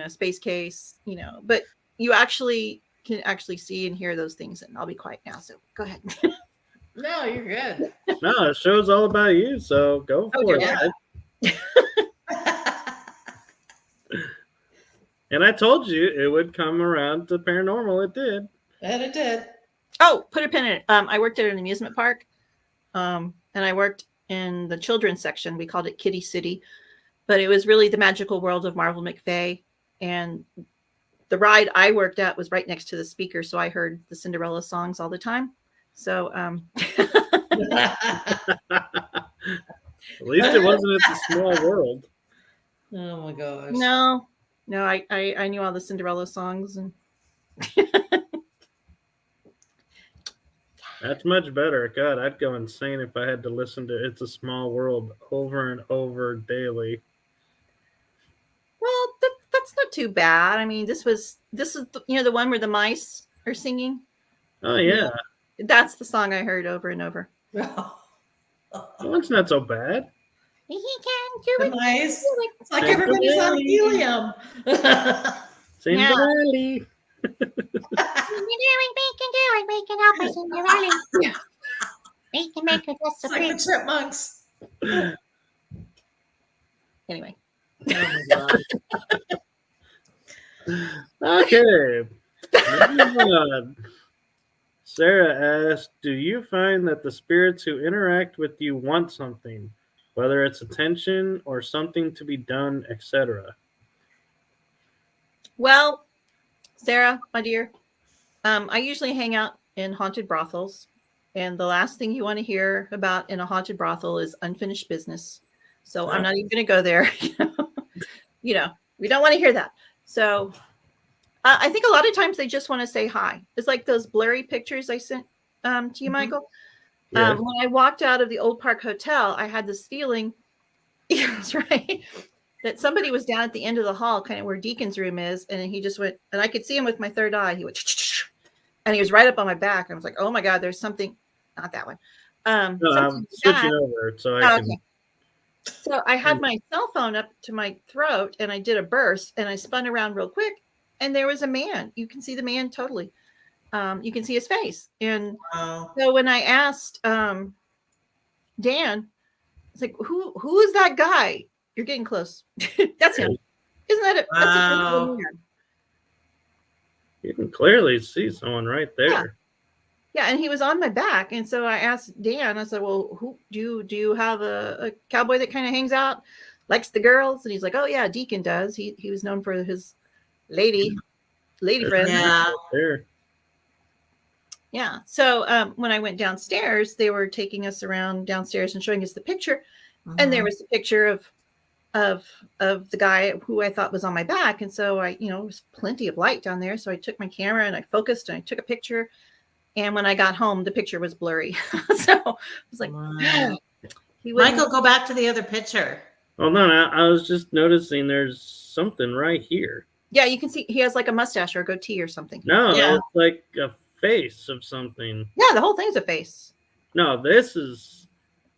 space case, but you actually can actually see and hear those things. And I'll be quiet now. So go ahead. No, you're good. No, the show's all about you, so go Oh, for dear. it. And I told you it would come around to paranormal. It did. And it did. Oh, put a pin in it. I worked at an amusement park, and I worked in the children's section. We called it Kitty City, but it was really the magical world of Marvel McFay. And the ride I worked at was right next to the speaker, so I heard the Cinderella songs all the time. So, At least it wasn't at the small world. Oh my gosh. no, I knew all the Cinderella songs, and That's much better. God, I'd go insane if I had to listen to "It's a Small World" over and over daily. well, that's not too bad. I mean, this is the one where the mice are singing. Oh yeah, That's the song I heard over and over. well, it's not so bad. He can do it. Nice. Do it. It's like everybody's on helium. Cinderella. We can do it. We can help us in the rally. We can make it just It's like the chipmunks. Anyway. Oh my God. Okay. Moving on. Sarah asked, do you find that the spirits who interact with you want something, whether it's attention or something to be done, etc.? Well, Sarah, my dear, I usually hang out in haunted brothels, and the last thing you want to hear about in a haunted brothel is unfinished business. So I'm not even going to go there. We don't want to hear that. So I think a lot of times they just want to say hi. It's like those blurry pictures I sent to you, Michael. Yeah. When I walked out of the Old Park Hotel, I had this feeling, that's right, that somebody was down at the end of the hall, kind of where Deacon's room is, and he just went, and I could see him with my third eye. He went, and he was right up on my back. I was like, oh my God, there's something, not that one. No, I'm switching over so I can. Okay. So I had my cell phone up to my throat, and I did a burst, and I spun around real quick, and there was a man. You can see the man totally. You can see his face. And so when I asked Dan, it's like, who is that guy? You're getting close. That's him. Isn't that it? Wow. That's a You can clearly see someone right there. Yeah, and he was on my back. And so I asked Dan, I said, well, who do you have a cowboy that kind of hangs out, likes the girls? And he's like, oh yeah, Deacon does. He was known for his lady friends. Yeah. Right there. Yeah. So when I went downstairs, they were taking us around downstairs and showing us the picture. And there was the picture of the guy who I thought was on my back. And so there was plenty of light down there. So I took my camera and I focused and I took a picture. And when I got home, the picture was blurry. So I was like, Wow. he Michael, go back to the other picture. Hold on, I was just noticing there's something right here. Yeah, you can see he has like a mustache or a goatee or something. No, Yeah. it's like a face of something. Yeah, the whole thing's a face. No, this is.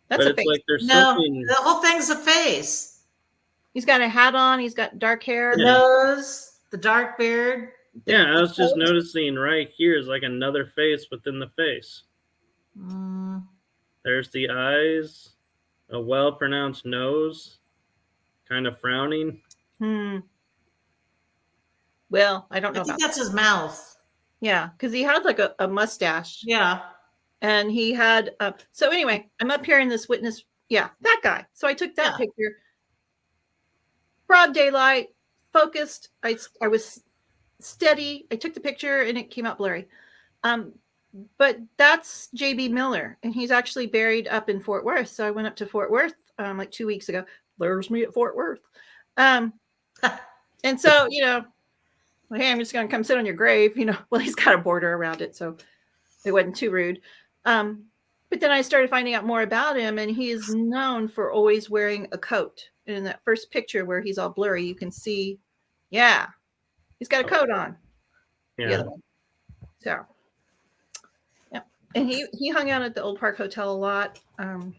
That's but a it's face. like there's No, something. the whole thing's a face. He's got a hat on. He's got dark hair. The nose, the dark beard. Yeah, I was just noticing right here is like another face within the face. Mm. There's the eyes, a well-pronounced nose, kind of frowning. Well, I don't know I think about that's his mouth. Yeah, because he had like a mustache. Yeah. And he had so anyway, I'm up here in this witness. Yeah, that guy. So I took that picture. Broad daylight, focused. I was steady. I took the picture and it came out blurry. But that's JB Miller, and he's actually buried up in Fort Worth. So I went up to Fort Worth like 2 weeks ago. There's me at Fort Worth. And so, well, hey, I'm just going to come sit on your grave. Well, he's got a border around it, so it wasn't too rude. But then I started finding out more about him, and he is known for always wearing a coat. And in that first picture where he's all blurry, you can see, he's got a coat on. Yeah. So, yeah. And he hung out at the Old Park Hotel a lot. And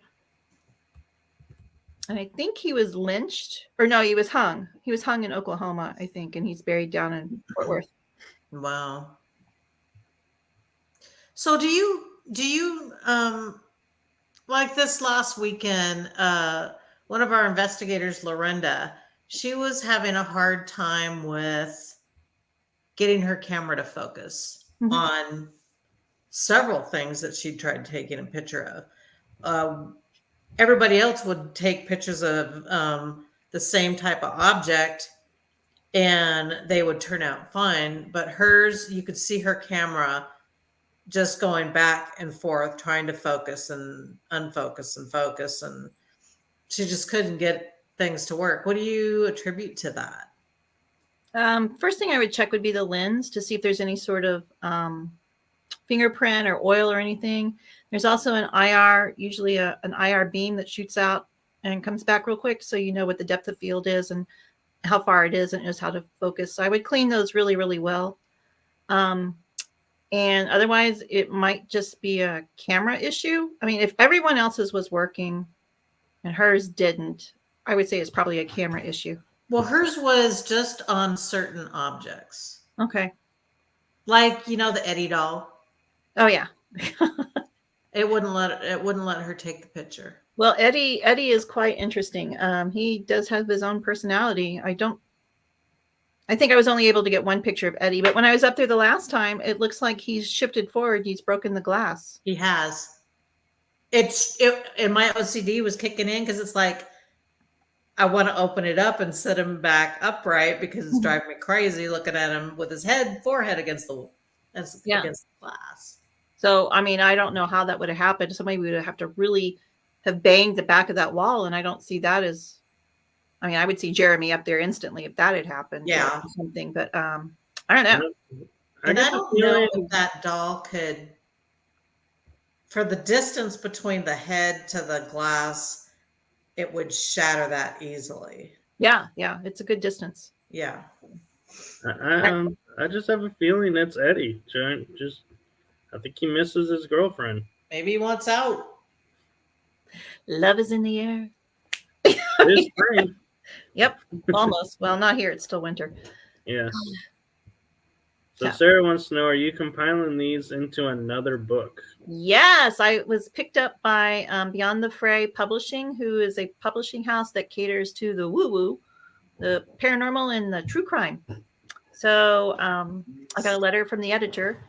I think he was lynched, or no, he was hung. He was hung in Oklahoma, I think, and he's buried down in Fort Worth. Wow. So do you like this last weekend, one of our investigators, Lorenda, she was having a hard time with getting her camera to focus on several things that she tried taking a picture of. Everybody else would take pictures of the same type of object and they would turn out fine. But hers, you could see her camera just going back and forth, trying to focus and unfocus and focus. And she just couldn't get things to work. What do you attribute to that? First thing I would check would be the lens to see if there's any sort of fingerprint or oil or anything. There's also an IR, usually an IR beam that shoots out and comes back real quick, so you know what the depth of field is and how far it is and knows how to focus. So I would clean those really, really well. And otherwise, it might just be a camera issue. I mean, if everyone else's was working and hers didn't, I would say it's probably a camera issue. Well, hers was just on certain objects. Okay. Like, the Eddie doll. Oh yeah. It wouldn't let her take the picture. Well, Eddie is quite interesting. He does have his own personality. I think I was only able to get one picture of Eddie, but when I was up there the last time, it looks like he's shifted forward. He's broken the glass. He has. And my OCD was kicking in because it's like, I want to open it up and set him back upright because it's driving me crazy looking at him with his forehead against the glass. So, I mean, I don't know how that would have happened. Somebody would have to really have banged the back of that wall. And I don't see that as, I mean, I would see Jeremy up there instantly if that had happened. Yeah. Or something, but I don't know. And I don't know if that doll could, for the distance between the head to the glass, it would shatter that easily. Yeah. It's a good distance. Yeah. I just have a feeling that's Eddie. I think he misses his girlfriend. Maybe he wants out. Love is in the air. It's spring. Yep. Almost. Well, not here. It's still winter. Yeah. So Sarah wants to know, are you compiling these into another book? Yes, I was picked up by Beyond the Fray Publishing, who is a publishing house that caters to the woo-woo, the paranormal, and the true crime. So I got a letter from the editor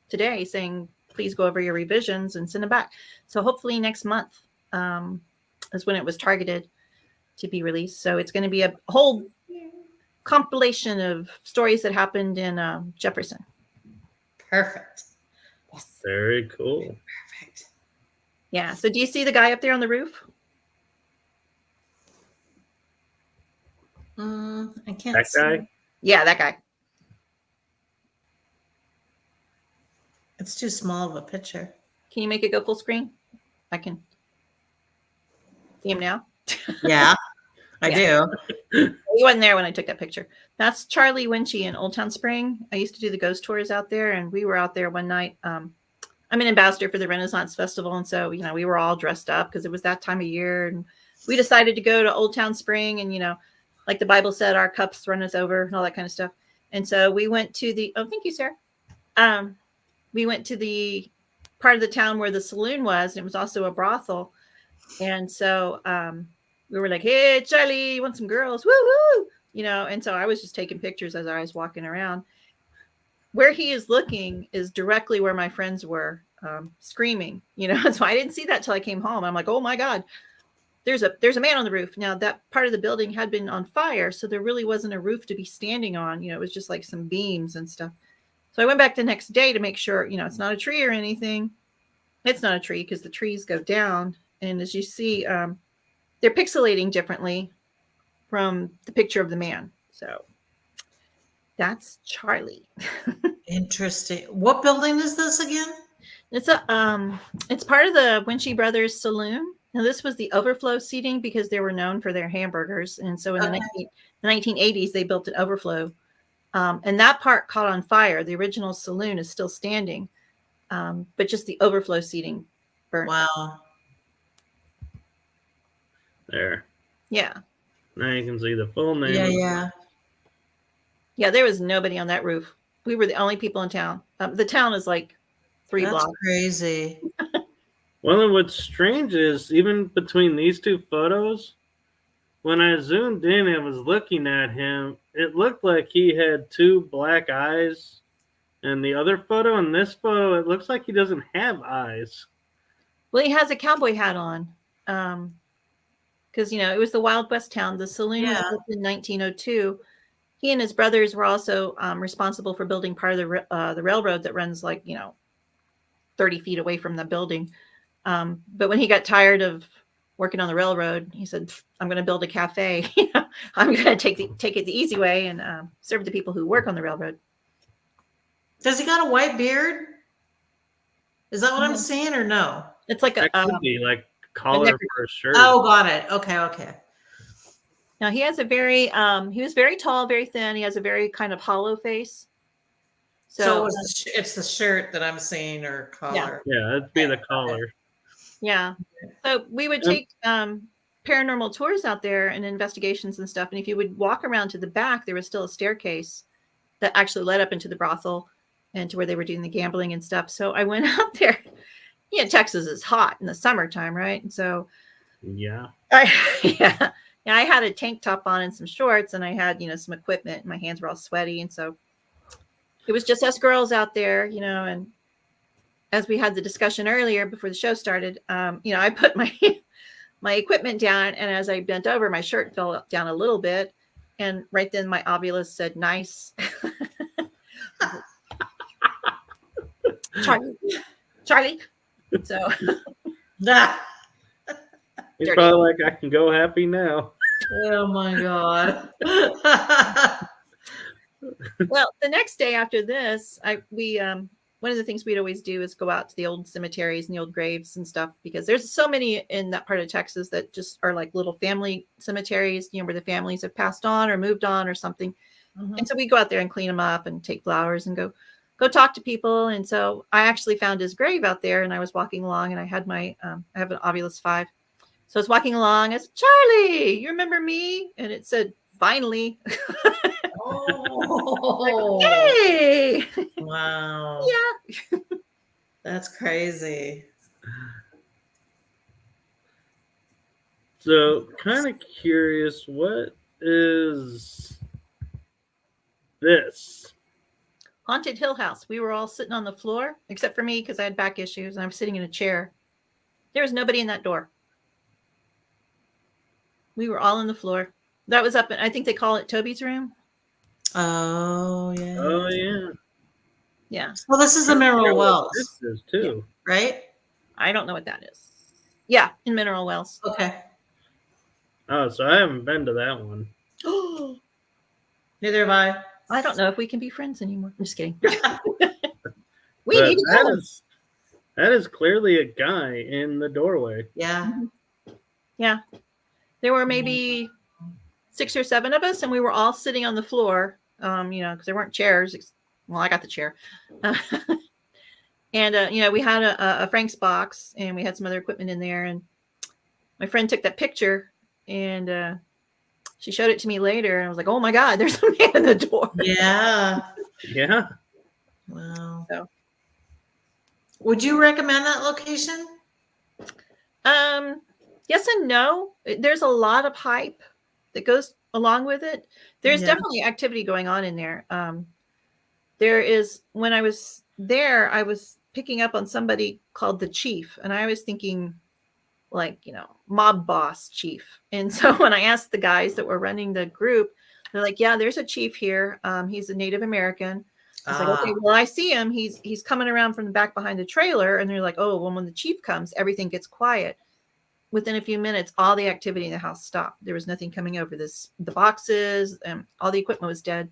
today saying, please go over your revisions and send them back. So hopefully next month is when it was targeted to be released. So it's going to be a whole compilation of stories that happened in Jefferson. Perfect. Yes. Very cool. Perfect. Yeah. So do you see the guy up there on the roof? I can't that see. Guy? Yeah, that guy. It's too small of a picture. Can you make it go full screen? I can. See him now? Yeah, I do. He wasn't there when I took that picture. That's Charlie Winchy in Old Town Spring. I used to do the ghost tours out there, and we were out there one night. I'm an ambassador for the Renaissance Festival, and so we were all dressed up because it was that time of year, and we decided to go to Old Town Spring, and like the Bible said, our cups run us over and all that kind of stuff. And so we went to thank you, Sarah. We went to the part of the town where the saloon was, and it was also a brothel. And so we were like, hey, Charlie, you want some girls? Woo woo! And so I was just taking pictures as I was walking around. Where he is looking is directly where my friends were screaming, So I didn't see that till I came home. I'm like, oh my God, there's a man on the roof. Now that part of the building had been on fire, so there really wasn't a roof to be standing on. It was just like some beams and stuff. So I went back the next day to make sure, it's not a tree or anything. It's not a tree because the trees go down. And as you see, they're pixelating differently from the picture of the man. So that's Charlie. Interesting. What building is this again? It's part of the Winchy Brothers Saloon. Now this was the overflow seating because they were known for their hamburgers. And so in the 1980s, they built an overflow. And that part caught on fire. The original saloon is still standing. but just the overflow seating burnt. Wow. There. Yeah. Now you can see the full name. Yeah. Yeah, there was nobody on that roof. We were the only people in town. The town is like 3 That's blocks. crazy. Well, what's strange is even between these two photos, when I zoomed in and was looking at him, it looked like he had 2 black eyes. And the other photo and this photo, it looks like he doesn't have eyes. Well, he has a cowboy hat on. Because, it was the Wild West town. The saloon was built in 1902. He and his brothers were also responsible for building part of the railroad that runs 30 feet away from the building. But when he got tired of working on the railroad, he said, I'm going to build a cafe. I'm going to take it the easy way and serve the people who work on the railroad. Does he got a white beard? Is that what I'm seeing or no? It's like That could be like collar for a shirt. Oh, got it. Okay. Now he has a very, he was very tall, very thin. He has a very kind of hollow face. So it's the shirt that I'm seeing or collar. Yeah, it'd be the collar. Yeah. So we would take paranormal tours out there and investigations and stuff. And if you would walk around to the back, there was still a staircase that actually led up into the brothel and to where they were doing the gambling and stuff. So I went out there. Texas is hot in the summertime, right? And so I had a tank top on and some shorts, and I had, some equipment, and my hands were all sweaty. And so it was just us girls out there, and as we had the discussion earlier before the show started, I put my equipment down, and as I bent over, my shirt fell down a little bit. And right then my ovulus said, nice. Charlie. So he's probably like, I can go happy now. Oh my God. Well, the next day after this, we one of the things we'd always do is go out to the old cemeteries and the old graves and stuff, because there's so many in that part of Texas that just are like little family cemeteries, where the families have passed on or moved on or something. Mm-hmm. And so we go out there and clean them up and take flowers and go talk to people. And so I actually found his grave out there, and I was walking along, and I had I have an Ovulus 5. So I was walking along. I said, Charlie, you remember me? And it said, finally. Oh, hey! Wow. Yeah. That's crazy. So, kind of curious, what is this? Haunted Hill House. We were all sitting on the floor, except for me, because I had back issues, and I was sitting in a chair. There was nobody in that door. We were all on the floor. That was up, I think they call it Toby's room. Oh, yeah. Oh, yeah. Yeah. Well, this is the Mineral Wells. This is too. Yeah. Right? I don't know what that is. Yeah, in Mineral Wells. Okay. Oh, so I haven't been to that one. Neither have I. I don't know if we can be friends anymore. I'm just kidding. We need to go. That is clearly a guy in the doorway. Yeah. Yeah. There were maybe 6 or 7 of us, and we were all sitting on the floor, because there weren't chairs. Well, I got the chair. And, we had a Frank's box, and we had some other equipment in there. And my friend took that picture, and she showed it to me later. And I was like, oh, my God, there's a man in the door. Yeah. Yeah. Wow. So, would you recommend that location? Yes and no. There's a lot of hype that goes along with it. There's definitely activity going on in there. There is, when I was there, I was picking up on somebody called the Chief, and I was thinking mob boss chief. And so when I asked the guys that were running the group, they're like, yeah, there's a chief here. He's a Native American. I was like, okay, well, I see him. He's coming around from the back behind the trailer. And they're like, oh, well, when the chief comes, everything gets quiet. Within a few minutes, all the activity in the house stopped. There was nothing coming over the boxes, and all the equipment was dead.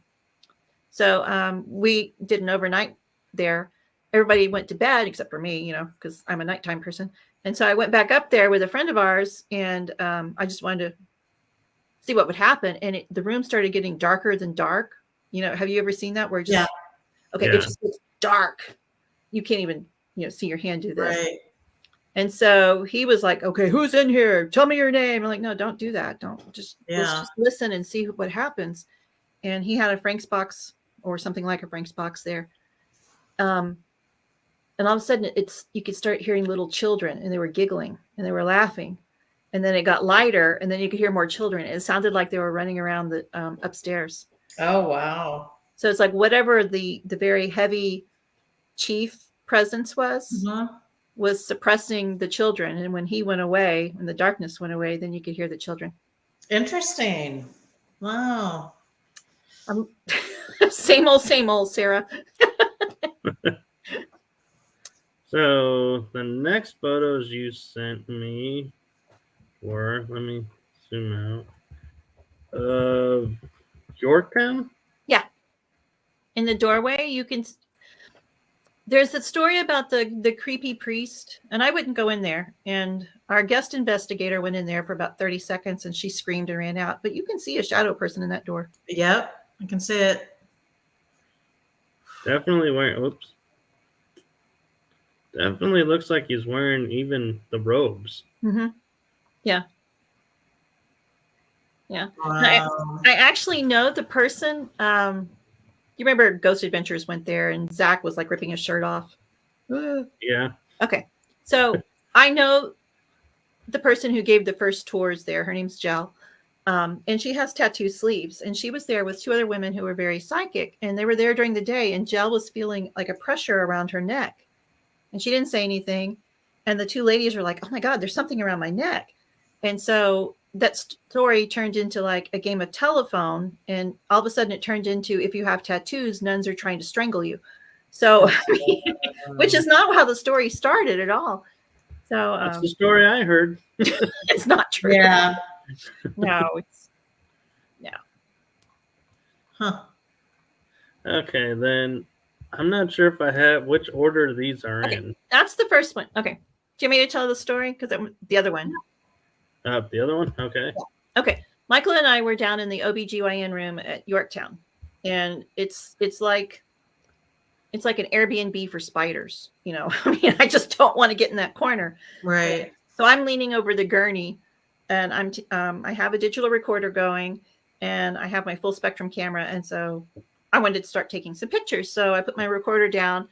So we did an overnight there. Everybody went to bed except for me, because I'm a nighttime person. And so I went back up there with a friend of ours, and I just wanted to see what would happen. And the room started getting darker than dark. Have you ever seen that? Where it just, it just gets dark. You can't even see your hand do this. Right. And so he was like, okay, who's in here? Tell me your name. I'm like, no, don't do that. Let's just listen and see what happens. And he had a Frank's box or something like a Frank's box there. And all of a sudden you could start hearing little children, and they were giggling and they were laughing. And then it got lighter, and then you could hear more children. It sounded like they were running around the upstairs. Oh, wow. So it's like whatever the very heavy chief presence was suppressing the children. And when he went away, when the darkness went away, then you could hear the children. Interesting. Wow. Same old, Sarah. So the next photos you sent me were, let me zoom out. Yorktown? Yeah. In the doorway, there's a story about the creepy priest, and I wouldn't go in there. And our guest investigator went in there for about 30 seconds, and she screamed and ran out. But you can see a shadow person in that door. Yep, I can see it. Definitely Definitely looks like he's wearing even the robes. Mm-hmm. Yeah. Yeah. Wow. I actually know the person. You remember Ghost Adventures went there and Zach was like ripping his shirt off? Yeah. Okay. So I know the person who gave the first tours there. Her name's Jel. And she has tattoo sleeves. And she was there with two other women who were very psychic. And they were there during the day. And Jel was feeling like a pressure around her neck. And she didn't say anything. And the two ladies were like, oh my God, there's something around my neck. And so that story turned into like a game of telephone. And all of a sudden it turned into, if you have tattoos, nuns are trying to strangle you. So, which is not how the story started at all. So that's the story I heard. It's not true. Yeah. No. Huh. Okay, then I'm not sure if I have which order these are in. That's the first one. Okay. Do you want me to tell the story? Because the other one. The other one? Okay. Yeah. Okay. Michael and I were down in the OBGYN room at Yorktown. And it's like an Airbnb for spiders. I mean, I just don't want to get in that corner. Right. So I'm leaning over the gurney, and I have a digital recorder going, and I have my full spectrum camera. And so I wanted to start taking some pictures. So I put my recorder down,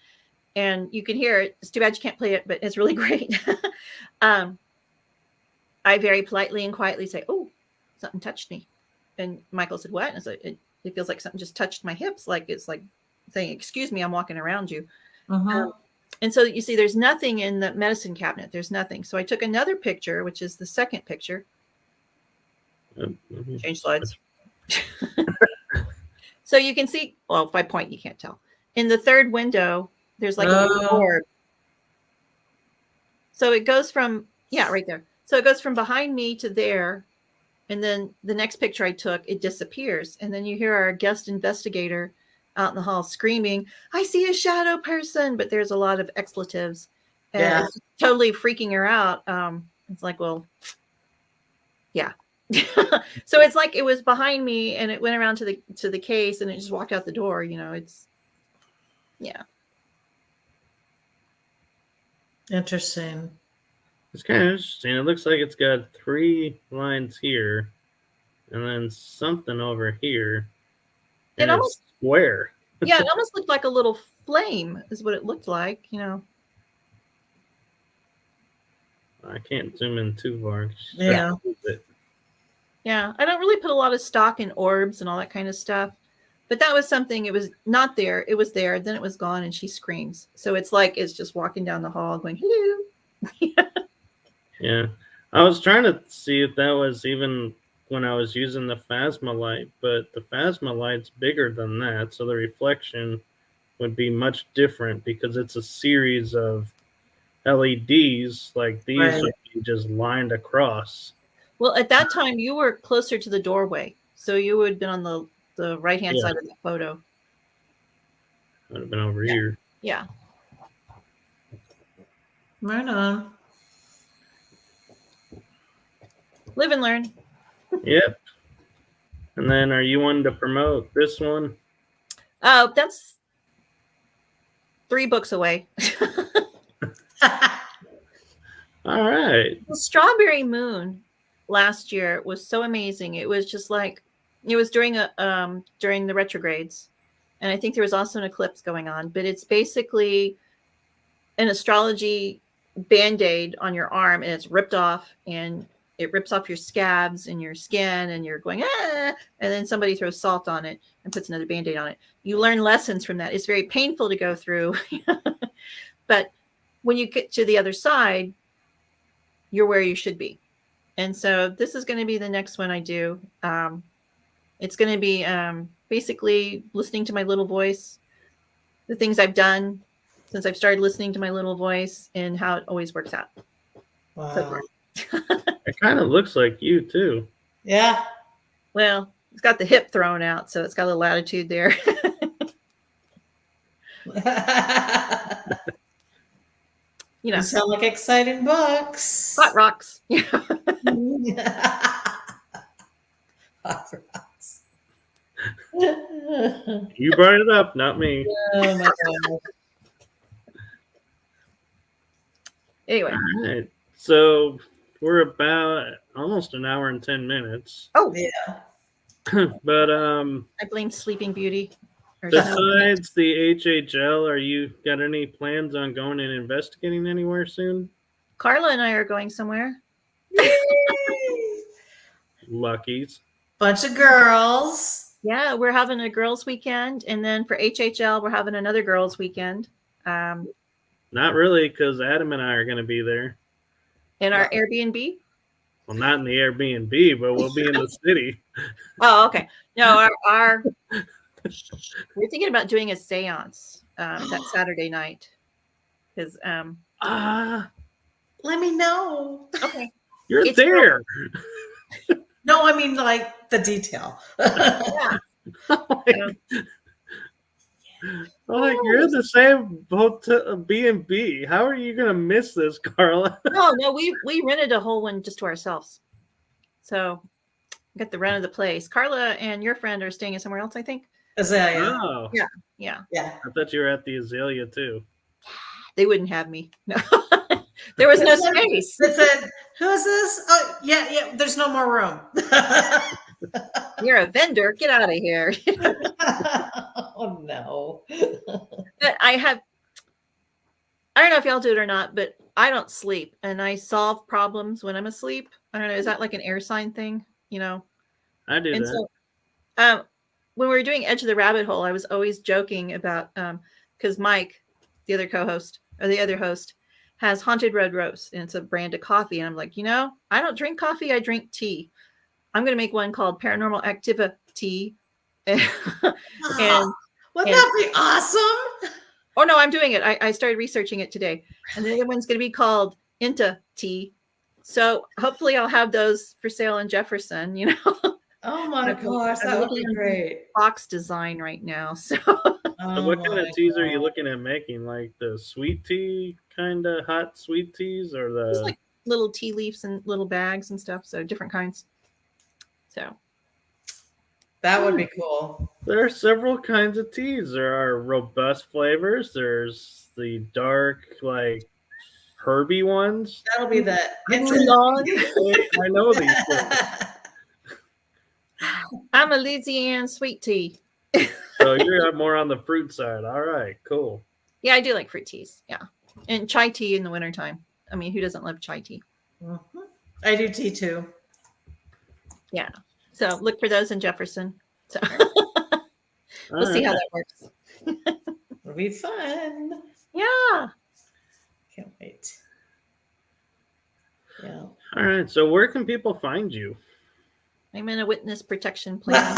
and you can hear it. It's too bad you can't play it, but it's really great. I very politely and quietly say, oh, something touched me. And Michael said, what? And I said, it feels like something just touched my hips. Like it's like saying, excuse me, I'm walking around you. And so you see, there's nothing in the medicine cabinet. There's nothing. So I took another picture, which is the second picture. Change slides. So you can see, well, if I point, you can't tell. In the third window, there's like a little orb. So it goes from, right there. So it goes from behind me to there. And then the next picture I took, it disappears. And then you hear our guest investigator out in the hall screaming, I see a shadow person, but there's a lot of expletives. And it's totally freaking her out. It's like, well, yeah. So it's like it was behind me and it went around to the case and it just walked out the door. It's Interesting. It's kind of interesting. It looks like it's got 3 lines here and then something over here. It almost square. Yeah, it almost looked like a little flame is what it looked like, I can't zoom in too far. Yeah. Yeah, I don't really put a lot of stock in orbs and all that kind of stuff. But that was something, it was not there. It was there, then it was gone, and she screams. So it's like it's just walking down the hall going, hello. Yeah. I was trying to see if that was even when I was using the Phasma light, but the Phasma light's bigger than that, so the reflection would be much different because it's a series of LEDs like these would be just lined across. Well, at that time, you were closer to the doorway, so you would have been on the right-hand side of the photo. Would have been over here. Yeah. Right on. Live and learn. Yep. And then are you wanting to promote this one? Oh, that's 3 books away. All right. The strawberry moon last year was so amazing. It was just like it was during the retrogrades, and I think there was also an eclipse going on. But it's basically an astrology band-aid on your arm, and it's ripped off, and it rips off your scabs and your skin, and you're going and then somebody throws salt on it and puts another band-aid on it. You learn lessons from that. It's very painful to go through, but when you get to the other side, you're where you should be. And so this is going to be the next one I do. It's going to be basically listening to my little voice, the things I've done since I've started listening to my little voice, and how it always works out. Wow. It kind of looks like you too. Yeah. Well, it's got the hip thrown out, so it's got a little attitude there. You sound like exciting books. Hot rocks. Hot rocks. You brought it up, not me. Oh my God. Anyway. All right. So we're about almost an hour and 10 minutes. Oh yeah. But I blame Sleeping Beauty. Besides the HHL, are you got any plans on going and investigating anywhere soon? Carla and I are going somewhere. Luckies. Bunch of girls. Yeah, we're having a girls' weekend, and then for HHL, we're having another girls' weekend. Not really, because Adam and I are going to be there. In our Airbnb? Well, not in the Airbnb, but we'll be in the city. Oh, okay. No, our we're thinking about doing a seance that Saturday night. Because let me know. Okay. You're there. No, I mean like the detail. Yeah. Like you're in the same hotel B&B. How are you gonna miss this, Carla? No, we rented a whole one just to ourselves. So got the rent of the place. Carla and your friend are staying somewhere else, I think. Azalea. Oh. Yeah. I thought you were at the Azalea too. They wouldn't have me. No. There was no space. They said, "Who is this?" Oh, yeah. There's no more room. You're a vendor. Get out of here. Oh no. But I don't know if y'all do it or not, but I don't sleep, and I solve problems when I'm asleep. I don't know. Is that like an air sign thing? I do And that. so, when we were doing Edge of the Rabbit Hole, I was always joking about because Mike, the other co-host or the other host, has Haunted Red Roast, and it's a brand of coffee. And I'm like, I don't drink coffee. I drink tea. I'm going to make one called Paranormal Activity. And wouldn't that be awesome? Oh no, I'm doing it. I started researching it today, and the other one's going to be called Inta Tea. So hopefully, I'll have those for sale in Jefferson. Oh my gosh, that would be great. Box design right now. So, what kind of teas are you looking at making? Like the sweet tea kind of hot sweet teas, or the just like little tea leaves and little bags and stuff. So different kinds. So that would be cool. There are several kinds of teas. There are robust flavors. There's the dark, like herby ones. That'll be the I know these things. I'm a Louisiana sweet tea. So you're more on the fruit side. All right, cool. Yeah, I do like fruit teas. Yeah. And chai tea in the wintertime. I mean, who doesn't love chai tea? Mm-hmm. I do tea too. Yeah. So look for those in Jefferson. So we'll see how that works. It'll be fun. Yeah. Can't wait. Yeah. All right. So where can people find you? I'm in a witness protection plan.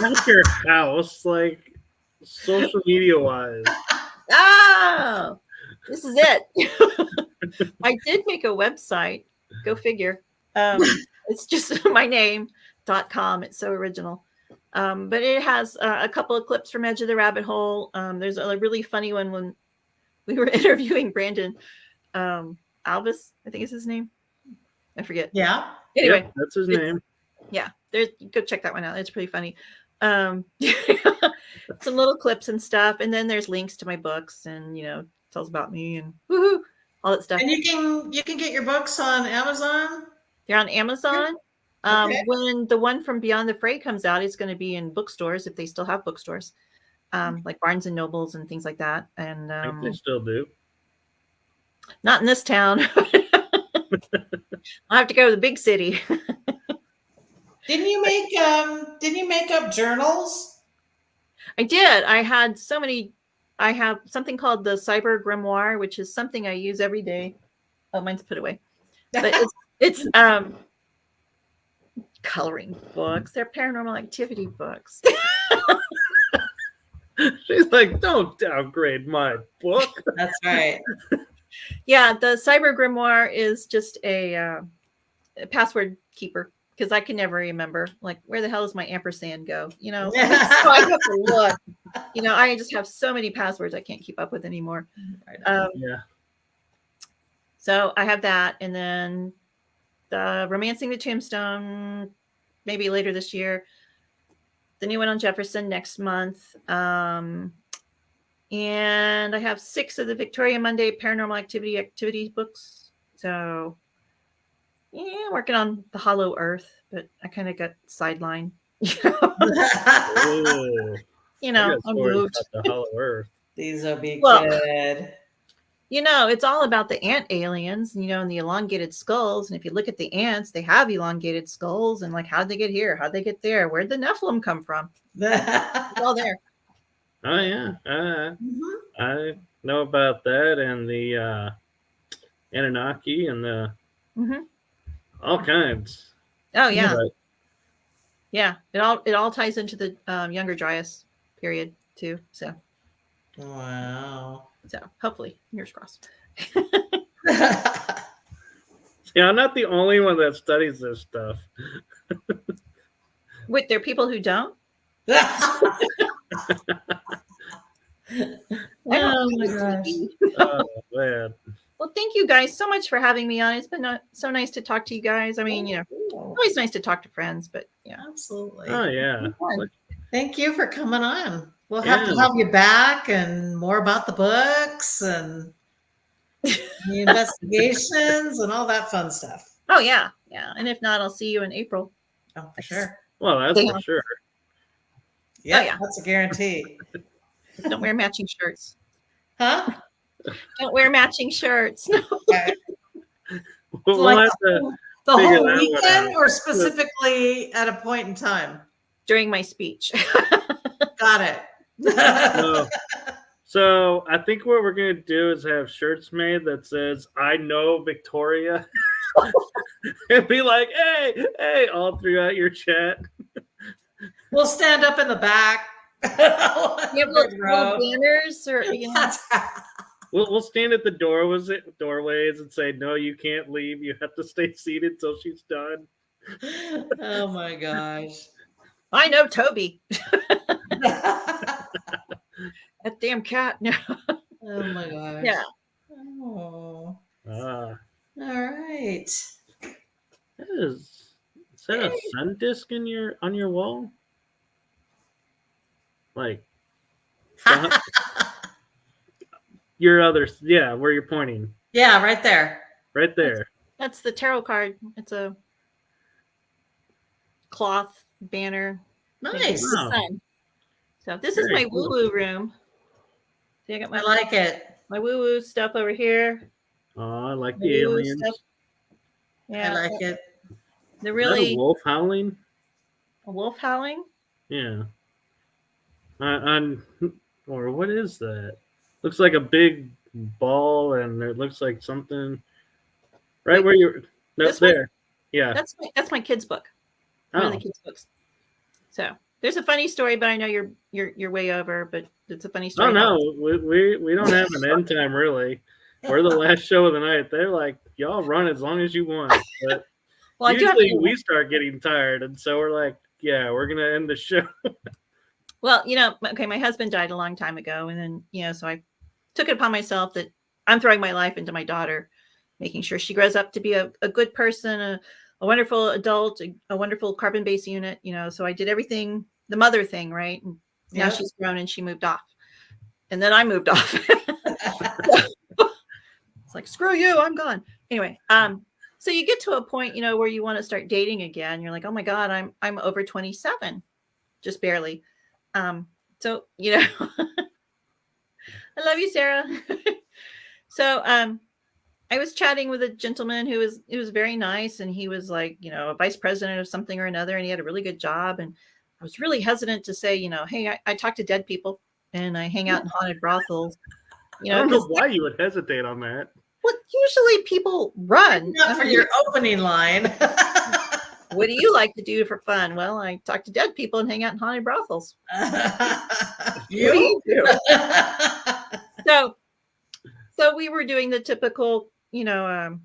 Not your house, like social media wise. Oh, this is it. I did make a website. Go figure. It's just my name.com. It's so original. But it has a couple of clips from Edge of the Rabbit Hole. There's a really funny one when we were interviewing Brandon Alvis, I think is his name. I forget. Yeah. Anyway, yep, that's his name. Yeah, go check that one out. It's pretty funny. Some little clips and stuff, and then there's links to my books, and tells about me and woohoo, all that stuff. And you can get your books on Amazon. They're on Amazon. Okay. When the one from Beyond the Fray comes out, it's going to be in bookstores if they still have bookstores, like Barnes and Nobles and things like that. And I think they still do. Not in this town. I have to go to the big city. Didn't you make up journals? I did. I had so many. I have something called the Cyber Grimoire, which is something I use every day. Oh, mine's put away. But it's coloring books. They're paranormal activity books. She's like, don't downgrade my book. That's right. Yeah, the Cyber Grimoire is just a password keeper because I can never remember, like, where the hell does my ampersand go? You know, so I have to look. You know, I just have so many passwords I can't keep up with anymore. Yeah. So I have that, and then the Romancing the Tombstone, maybe later this year. The new one on Jefferson next month. And I have 6 of the Victoria Mundae Paranormal Activity books. So, yeah, working on the Hollow Earth, but I kind of got sidelined. You know, I moved. The Hollow Earth. These will be good. You know, it's all about the ant aliens, you know, and the elongated skulls. And if you look at the ants, they have elongated skulls. And like, how'd they get here? How'd they get there? Where'd the Nephilim come from? It's all there. Oh, yeah. I know about that and the Anunnaki and the all kinds. Oh, yeah. But, yeah. It all ties into the Younger Dryas period, too. So. Wow. So hopefully, fingers crossed. Yeah, I'm not the only one that studies this stuff. Wait, there are people who don't? Oh my gosh. Oh, man. Well, thank you guys so much for having me on. It's been so nice to talk to you guys. I mean, you know, always nice to talk to friends, but yeah. Absolutely. Oh, yeah. Thank you for coming on. We'll have to have you back and more about the books and the investigations and all that fun stuff. Oh, yeah. Yeah. And if not, I'll see you in April. Oh, for sure. Well, that's for sure. Yeah, yeah. That's a guarantee. Just don't wear matching shirts. Huh? Don't wear matching shirts. No. Okay. We'll like have to the figure whole that one weekend out. or specifically at a point in time? During my speech. Got it. So I think what we're going to do is have shirts made that says, I know Victoria. And be like, hey, all throughout your chat. We'll stand up in the back. You have little banners or, you know. We'll stand at the doorways and say, no, you can't leave. You have to stay seated till she's done. Oh my gosh. I know Toby. That damn cat. No. Oh my gosh. Yeah. Oh. Ah. All right. Is that a sun disk on your wall? Like your other, yeah, where you're pointing. Yeah, right there. Right there. That's the tarot card. It's a cloth banner. Nice. Wow. Sun. So this is my woo-woo room. See, I got I like it. my woo-woo stuff over here. Oh, I like the aliens. Stuff. Yeah, I like it. They're Is that really a wolf howling? a wolf howling. Yeah. Or what is that? Looks like a big ball, and it looks like something. Right where you're. No, there. Yeah. That's my kids' book. One of the kids' books. So there's a funny story, but I know you're way over. But it's a funny story. Oh no, we don't have an end time really. We're the last show of the night. They're like, y'all run as long as you want. But well, usually we start getting tired, and so we're like, yeah, we're gonna end the show. Well, you know, okay, my husband died a long time ago, and then, you know, so I took it upon myself that I'm throwing my life into my daughter, making sure she grows up to be a good person, a wonderful adult, a wonderful carbon-based unit, you know. So I did everything, the mother thing, right? And now she's grown and she moved off. And then I moved off. It's like, screw you, I'm gone. Anyway, so you get to a point, you know, where you want to start dating again. You're like, oh my God, I'm over 27, just barely. So, you know, I love you, Sarah. So, I was chatting with a gentleman who was very nice, and he was like, you know, a vice president of something or another, and he had a really good job. And I was really hesitant to say, you know, hey, I talk to dead people and I hang out in haunted brothels. You know, I don't know why you would hesitate on that. Well, usually people run. Not for your opening line. What do you like to do for fun? Well, I talk to dead people and hang out in haunted brothels. You? So we were doing the typical, you know,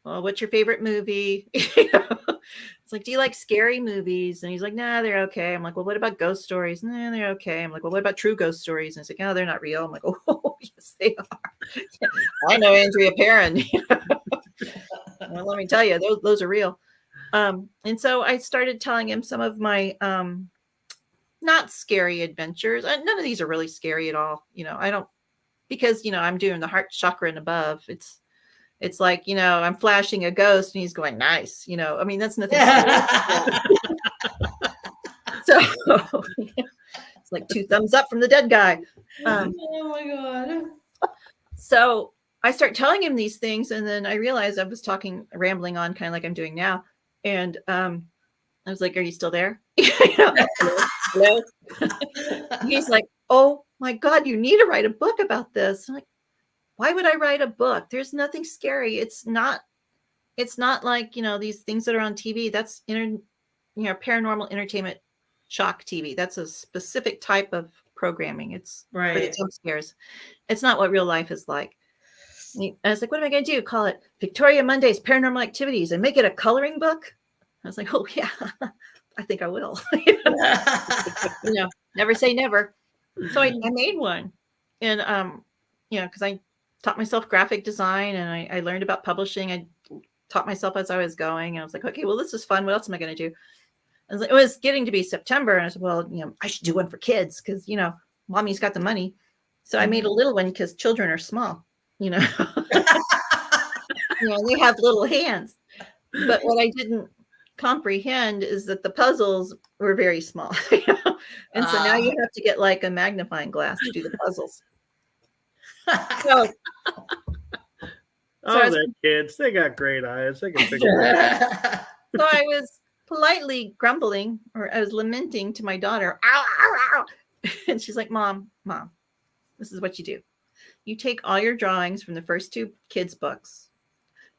well, what's your favorite movie? You know, it's like, do you like scary movies? And he's like, nah, they're okay. I'm like, well, what about ghost stories? Nah, they're okay. I'm like, well, what about true ghost stories? And he's like, no, they're not real. I'm like, oh, yes, they are. I know Andrea Perrin. Well, let me tell you, those are real. And so I started telling him some of my not scary adventures. None of these are really scary at all. You know, I don't, because, you know, I'm doing the heart chakra and above. It's like, you know, I'm flashing a ghost and he's going, nice. You know, I mean, that's nothing scary. So it's like 2 thumbs up from the dead guy. Oh my God. So I start telling him these things, and then I realized I was rambling on kind of like I'm doing now. And I was like, are you still there? You know, hello? He's like, oh my God, you need to write a book about this. I'm like, why would I write a book? There's nothing scary. It's not like, you know, these things that are on TV. That's paranormal entertainment shock TV. That's a specific type of programming. It's for the jump scares. It's not what real life is like. And I was like, what am I going to do? Call it Victoria Mundae's Paranormal Activities and make it a coloring book? I was like, oh yeah, I think I will. You know, never say never. So I made one, and you know, because I taught myself graphic design, and I learned about publishing. I taught myself as I was going, and I was like, okay, well, this is fun. What else am I going to do? It was getting to be September, and I said, well, you know, I should do one for kids because, you know, mommy's got the money. So I made a little one because children are small, you know. You know, they have little hands. But what I didn't comprehend is that the puzzles were very small. You know? And so now you have to get like a magnifying glass to do the puzzles. So they're kids. They got great eyes. They can figure it out. So I was politely grumbling, or I was lamenting to my daughter, ow, ow, ow. And she's like, Mom, this is what you do. You take all your drawings from the first 2 kids' books,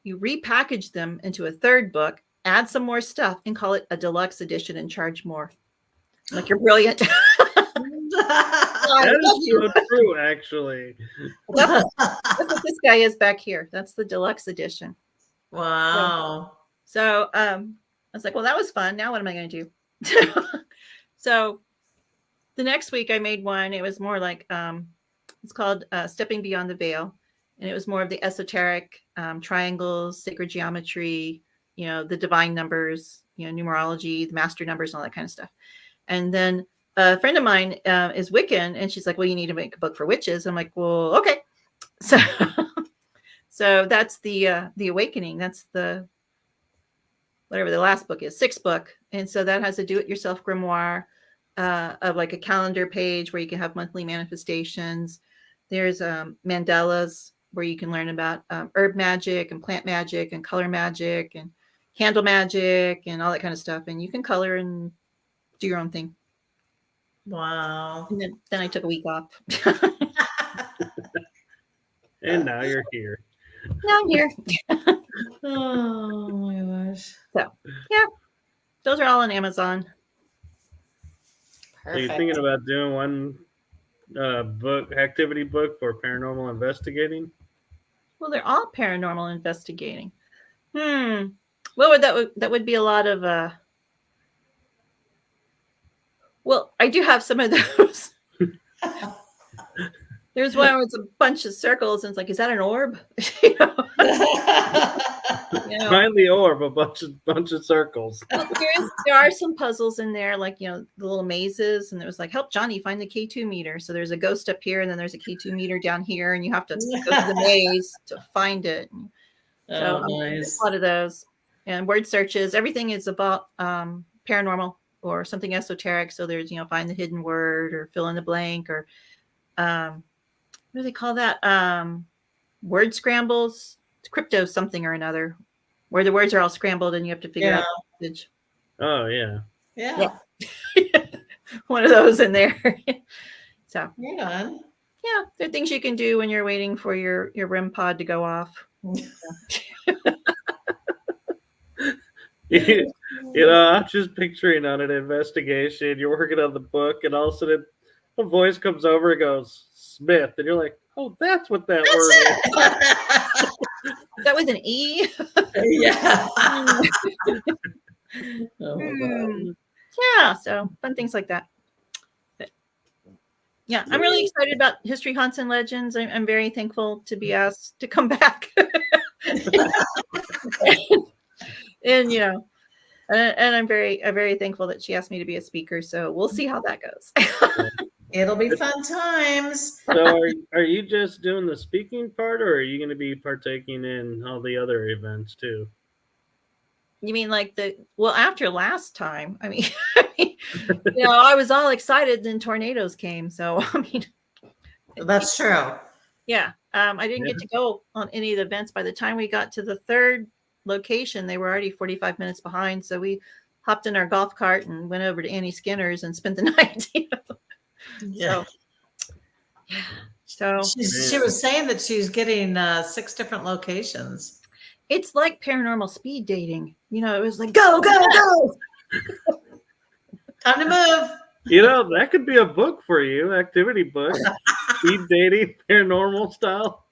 you repackage them into a 3rd book, add some more stuff, and call it a deluxe edition and charge more. I'm like, you're brilliant. That is so true, actually. That's what this guy is back here. That's the deluxe edition. Wow. So I was like, well, that was fun. Now what am I going to do? So the next week I made one. It was more like, it's called Stepping Beyond the Veil. And it was more of the esoteric triangles, sacred geometry, you know, the divine numbers, you know, numerology, the master numbers, and all that kind of stuff. And then a friend of mine is Wiccan, and she's like, well, you need to make a book for witches. I'm like, well, okay. So that's the Awakening. That's the, whatever the last book is, 6th book. And so that has a do-it-yourself grimoire of like a calendar page where you can have monthly manifestations. There's mandalas where you can learn about herb magic and plant magic and color magic and candle magic and all that kind of stuff. And you can color and do your own thing. Wow. And then I took a week off. And now you're here. Now I'm here. Oh my gosh. So yeah, those are all on Amazon. Are you thinking about doing one activity book for paranormal investigating? Well, they're all paranormal investigating. What would that would be a lot of well, I do have some of those. There's one with a bunch of circles, and it's like, is that an orb? You know? Find the orb, a bunch of circles. Well, there are some puzzles in there, like, you know, the little mazes, and it was like, help Johnny find the K2 meter. So there's a ghost up here, and then there's a K2 meter down here, and you have to go through the maze to find it. So nice. A lot of those, and word searches. Everything is about paranormal or something esoteric. So there's, you know, find the hidden word or fill in the blank, or what do they call that? Word scrambles, crypto something or another, where the words are all scrambled and you have to figure out the message. Oh yeah. One of those in there. So Right on. yeah, there are things you can do when you're waiting for your REM pod to go off. You know, I'm just picturing on an investigation, you're working on the book, and all of a sudden a voice comes over and goes, Smith, and you're like, oh, that's what that word is. That was an E. Yeah. Yeah, so fun things like that. But yeah, I'm really excited about History Haunts and Legends. I'm very thankful to be asked to come back. And you know, and I'm very thankful that she asked me to be a speaker. So we'll see how that goes. It'll be fun times. So are you just doing the speaking part, or are you going to be partaking in all the other events too? You mean like after last time? I mean, you know, I was all excited, then tornadoes came. So I mean, that's true. Yeah, I didn't get to go on any of the events. By the time we got to the third location, they were already 45 minutes behind. So we hopped in our golf cart and went over to Annie Skinner's and spent the night. You know? Yeah. So she was saying that she's getting 6 different locations. It's like paranormal speed dating. You know, it was like, go, go, go. Time to move. You know, that could be a book for you, activity book. Speed dating, paranormal style.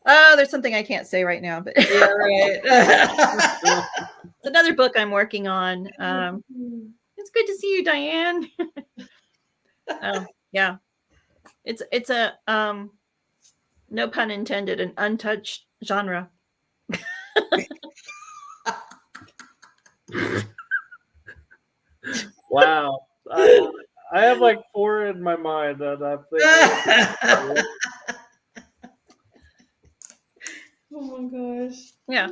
Oh, there's something I can't say right now, but yeah, right. It's another book I'm working on. It's good to see you, Diane. Yeah. It's a no pun intended, an untouched genre. Wow. I have like 4 in my mind that I'm thinking. Oh my gosh. Yeah.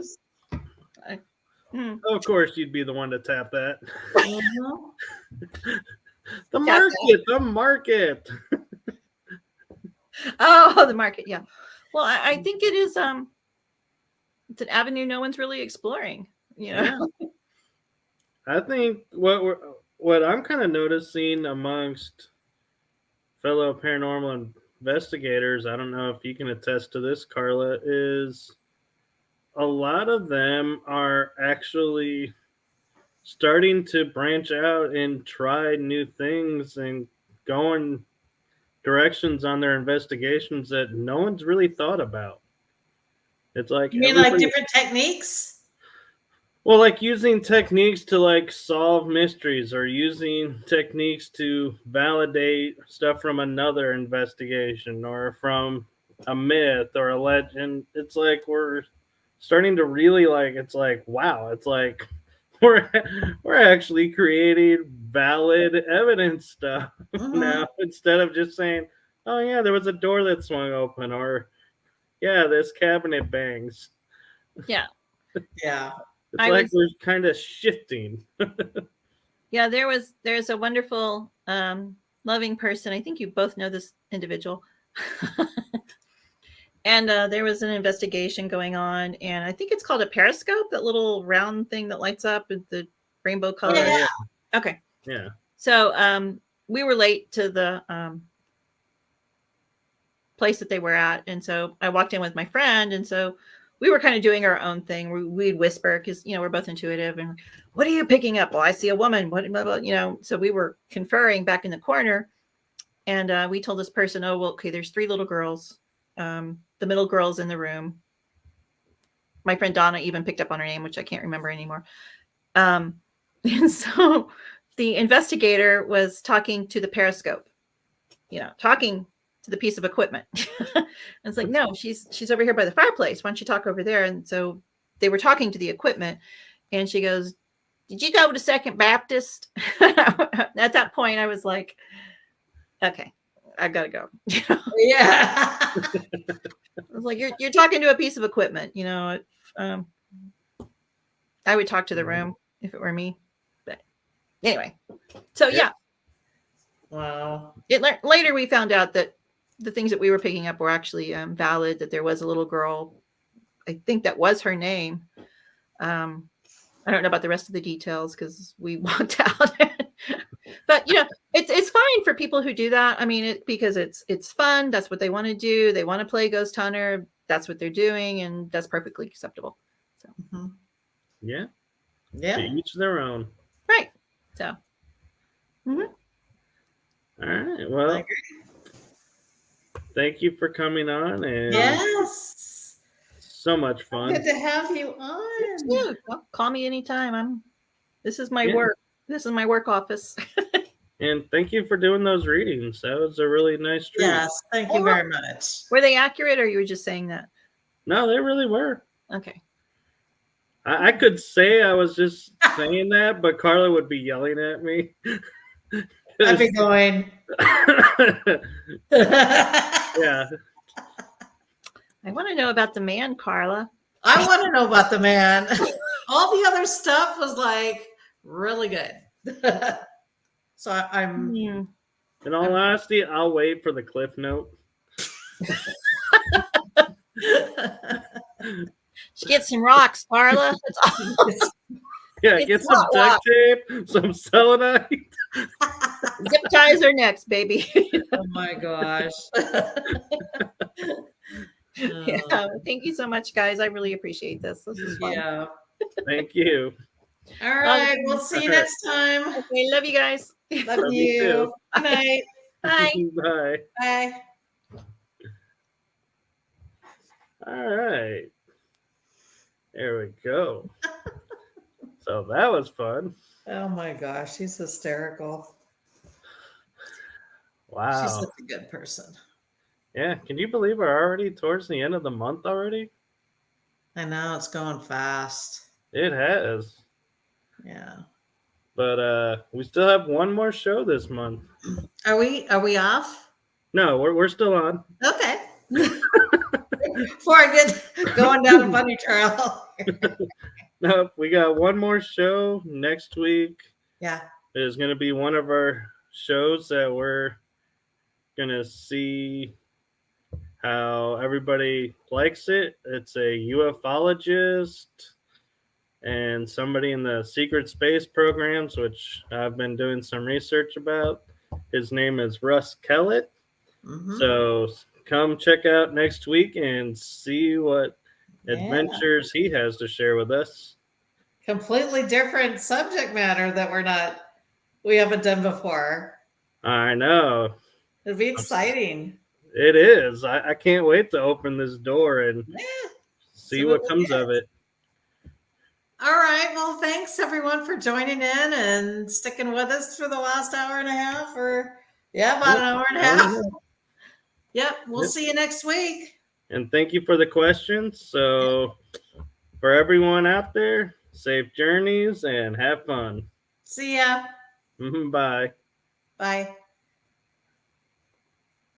Of course, you'd be the one to tap that. Uh-huh. The market. Oh, the market. Yeah. Well, I think it is. It's an avenue no one's really exploring. You know. Yeah. I think what I'm kind of noticing amongst fellow paranormal investigators, I don't know if you can attest to this, Carla, is a lot of them are actually starting to branch out and try new things and go in directions on their investigations that no one's really thought about. It's like, you mean like different techniques? Well, like using techniques to like solve mysteries, or using techniques to validate stuff from another investigation or from a myth or a legend. It's like we're starting to really like, it's like, wow, it's like we're actually creating valid evidence stuff now, instead of just saying, oh yeah, there was a door that swung open, or yeah, this cabinet bangs. Yeah. Yeah. It's we're kind of shifting. Yeah, there's a wonderful, loving person. I think you both know this individual. And there was an investigation going on, and I think it's called a periscope, that little round thing that lights up with the rainbow color. Yeah. Okay. Yeah. So we were late to the place that they were at, and so I walked in with my friend, and so we were kind of doing our own thing. We'd whisper because, you know, we're both intuitive. And what are you picking up? Well, I see a woman. What, you know? So we were conferring back in the corner, and we told this person, "Oh, well, okay. There's 3 little girls. The middle girl's in the room." My friend Donna even picked up on her name, which I can't remember anymore. And so the investigator was talking to the periscope, talking to the piece of equipment. And it's like, no, she's over here by the fireplace. Why don't you talk over there? And so they were talking to the equipment, and she goes, did you go to Second Baptist? At that point, I was like, okay, I gotta go. Yeah. I was like, you're talking to a piece of equipment, I would talk to the room if it were me. But anyway, so yeah. Wow. Later we found out that the things that we were picking up were actually valid, that there was a little girl, I think that was her name. I don't know about the rest of the details because we walked out. But it's fine for people who do that. I mean, because it's fun. That's what they want to do. They want to play ghost hunter. That's what they're doing, and that's perfectly acceptable. So Yeah. Yeah. To each their own. right. So. All right. Well, thank you for coming on, and Yes. so much fun. Good to have you on. Yeah, well, call me anytime. This is my work. This is my work office. And thank you for doing those readings. That was a really nice treat. Yes, thank you very much. Were they accurate, or you were just saying that? No, they really were. Okay. I could say I was just saying that, but Carla would be yelling at me. I'd be going. Yeah. I want to know about the man, Carla. I want to know about the man. All the other stuff was like really good. So I'm. In all honesty, I'll wait for the cliff note. Get some rocks, Carla. Yeah, get some duct tape, some selenite. Zip ties are next, baby. Oh my gosh. Yeah, thank you so much, guys. I really appreciate this. This is fun. Yeah. Thank you. All right. We'll see you next time. Okay, love you guys. Love you. Good night. Bye. Bye. Bye. All right. There we go. So that was fun. Oh my gosh, she's hysterical. Wow. She's such a good person. Yeah. Can you believe we're already towards the end of the month already? I know it's going fast. It has. Yeah. But we still have one more show this month. Are we off? No, we're still on. Okay. Before I get going down a bunny trail. Nope, we got one more show next week. Yeah. It is going to be one of our shows that we're going to see how everybody likes it. It's a ufologist and somebody in the secret space programs, which I've been doing some research about. His name is Russ Kellett. Mm-hmm. So come check out next week and see what adventures he has to share with us. Completely different subject matter that we haven't done before. I know. It'll be exciting. It is. I can't wait to open this door and see what comes of it. All right. Well, thanks everyone for joining in and sticking with us for the last hour and a half, or about an hour and a half. Yep. We'll see you next week. And thank you for the questions. So for everyone out there, safe journeys and have fun. See ya. Bye. Bye.